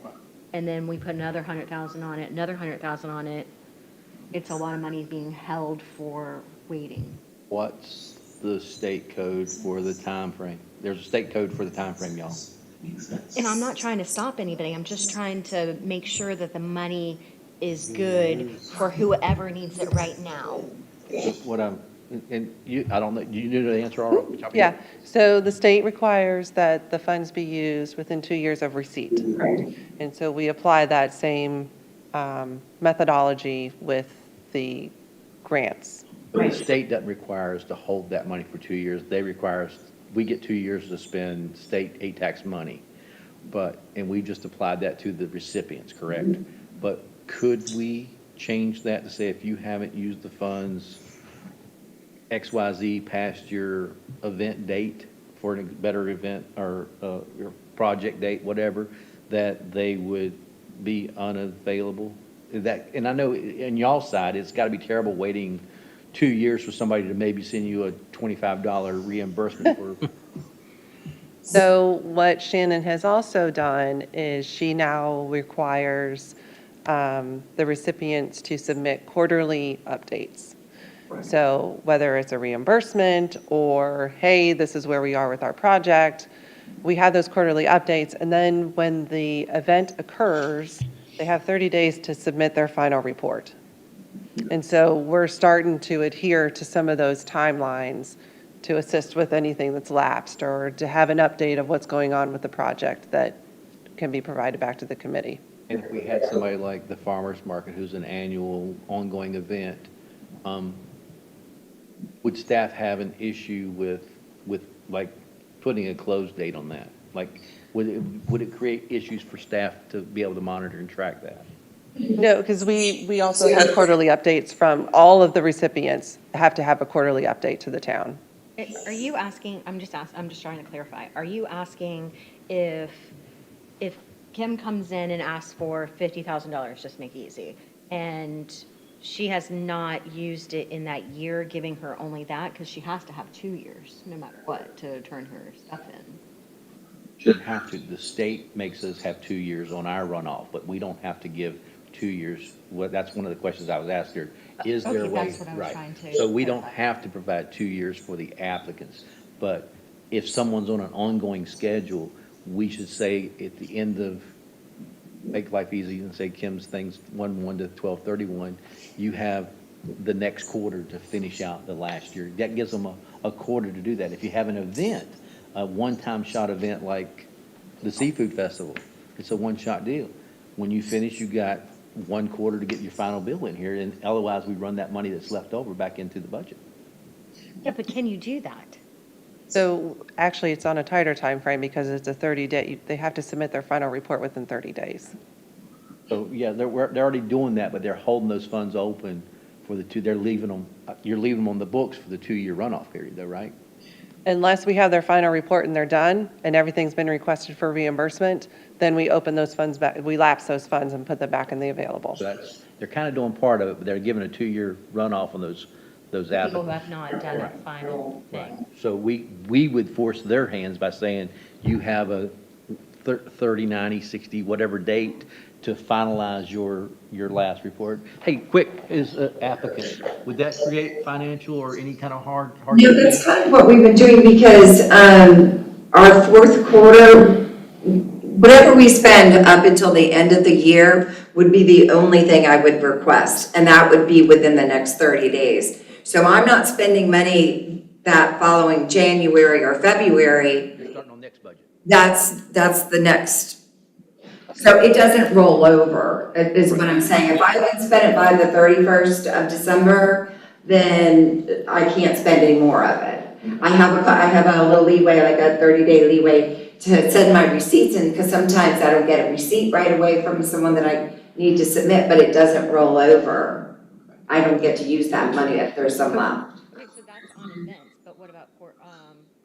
and then we put another 100,000 on it, another 100,000 on it, it's a lot of money being held for waiting. What's the state code for the time frame? There's a state code for the time frame, y'all. And I'm not trying to stop anybody. I'm just trying to make sure that the money is good for whoever needs it right now. And you, I don't know, you knew the answer already? Yeah, so the state requires that the funds be used within 2 years of receipt. And so we apply that same methodology with the grants. But the state doesn't require us to hold that money for 2 years. They require us, we get 2 years to spend state ATAX money. And we just applied that to the recipients, correct? But could we change that to say, if you haven't used the funds XYZ past your event date for a better event, or your project date, whatever, that they would be unavailable? And I know in y'all's side, it's got to be terrible waiting 2 years for somebody to maybe send you a $25 reimbursement for. So what Shannon has also done is she now requires the recipients to submit quarterly updates. So whether it's a reimbursement or, hey, this is where we are with our project, we have those quarterly updates. And then when the event occurs, they have 30 days to submit their final report. And so we're starting to adhere to some of those timelines to assist with anything that's lapsed, or to have an update of what's going on with the project that can be provided back to the committee. And if we had somebody like the Farmers Market, who's an annual ongoing event, would staff have an issue with like putting a close date on that? Like, would it create issues for staff to be able to monitor and track that? No, because we also have quarterly updates from all of the recipients, have to have a quarterly update to the town. Are you asking, I'm just trying to clarify, are you asking if Kim comes in and asks for $50,000, just make it easy, And she has not used it in that year, giving her only that, because she has to have 2 years, no matter what, to turn her stuff in. Shouldn't have to. The state makes us have 2 years on our runoff, but we don't have to give 2 years. Well, that's one of the questions I was asked here. Is there a Okay, way? that's what I was Right. trying to So we don't clarify. have to provide 2 years for the applicants. But if someone's on an ongoing schedule, we should say at the end of, make life easy and say Kim's things 1/1 to 12/31, you have the next quarter to finish out the last year. That gives them a quarter to do that. If you have an event, a one-time shot event like the Seafood Festival, it's a one-shot deal. When you finish, you got 1 quarter to get your final bill in here, and otherwise we run that money that's left over back into the budget. Yeah, but can you do that? So actually, it's on a tighter time frame because it's a 30-day, they have to submit their final report within 30 days. So, yeah, they're already doing that, but they're holding those funds open for the they're leaving them, you're leaving them on the books for the 2-year runoff period, though, right? Unless we have their final report and they're done, and everything's been requested for reimbursement, then we open those funds back, we lapse those funds and put them back in the available. So they're kind of doing part of it, but they're giving a 2-year runoff on those People applicants. who have not done a final thing. So we would force their hands by saying, you have a 30, 90, 60, whatever date to finalize your last report. Hey, quick, is applicant, would that create financial or any kind of hard? No, that's kind of what we've been doing because our fourth quarter, whatever we spend up until the end of the year would be the only thing I would request, and that would be within the next 30 days. So I'm not spending money that following January or February. You're starting on next budget. That's the next. So it doesn't roll over, is what I'm saying. If I can spend it by the 31st of December, then I can't spend any more of it. I have a little leeway, like a 30-day leeway to send my receipts in, because sometimes I don't get a receipt right away from someone that I need to submit, but it doesn't roll over. I don't get to use that money if there's some left. Okay, so that's on events, but what about for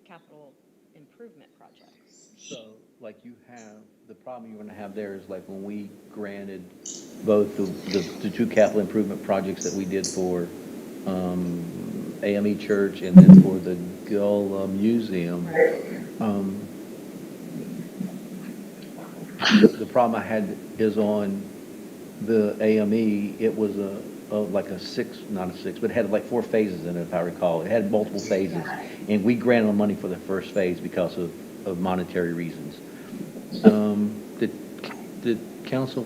capital improvement projects? So, like you have, the problem you're gonna have there is like when we granted both the 2 capital improvement projects that we did for AME Church and then for the Gull Museum. The problem I had is on the AME, it was like a 6, not a 6, but it had like 4 phases in it, if I recall. It had multiple phases, and we granted them money for the first phase because of monetary reasons. Did council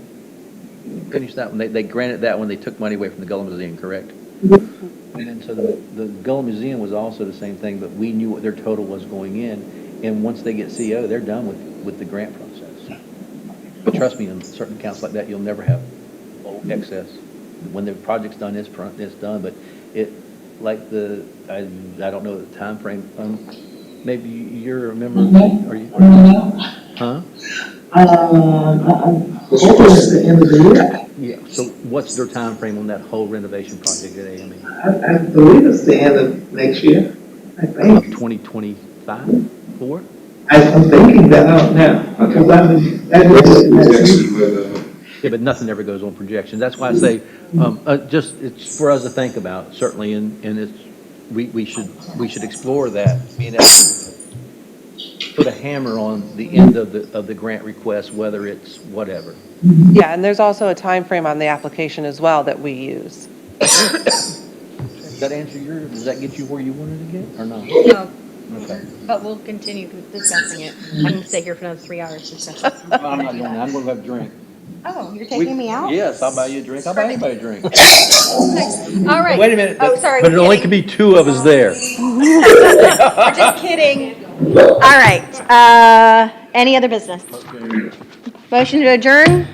finish that one? They granted that one, they took money away from the Gull Museum, correct? And then so the Gull Museum was also the same thing, but we knew what their total was going in, and once they get CO, they're done with the grant process. But trust me, in certain accounts like that, you'll never have excess. When the project's done, it's done, but it, like I don't know the time frame. Maybe you're a member, are you? Huh? It's the end of the year. Yeah, so what's their time frame on that whole renovation project at AME? I believe it's the end of next year, I think. 2025, 4? I'm thinking that out now, because Yeah, but nothing ever goes on projections. That's why I say, just, it's for us to think about, certainly, and it's, we should explore that, being able to put a hammer on the end of the grant request, whether it's whatever. Yeah, and there's also a time frame on the application as well that we use. Does that answer does that get you where you wanted to get, or not? No, Okay. but we'll continue discussing it. I'm going to stay here for another 3 hours discussing. Well, I'm not doing that. I'm going to have a drink. Oh, you're taking me out? Yes, I'll buy you a drink. I'll buy anybody a drink. All right. Wait a minute. Oh, sorry. But it only can be 2 of us there. We're just kidding. All right. Any other business? Motion to adjourn?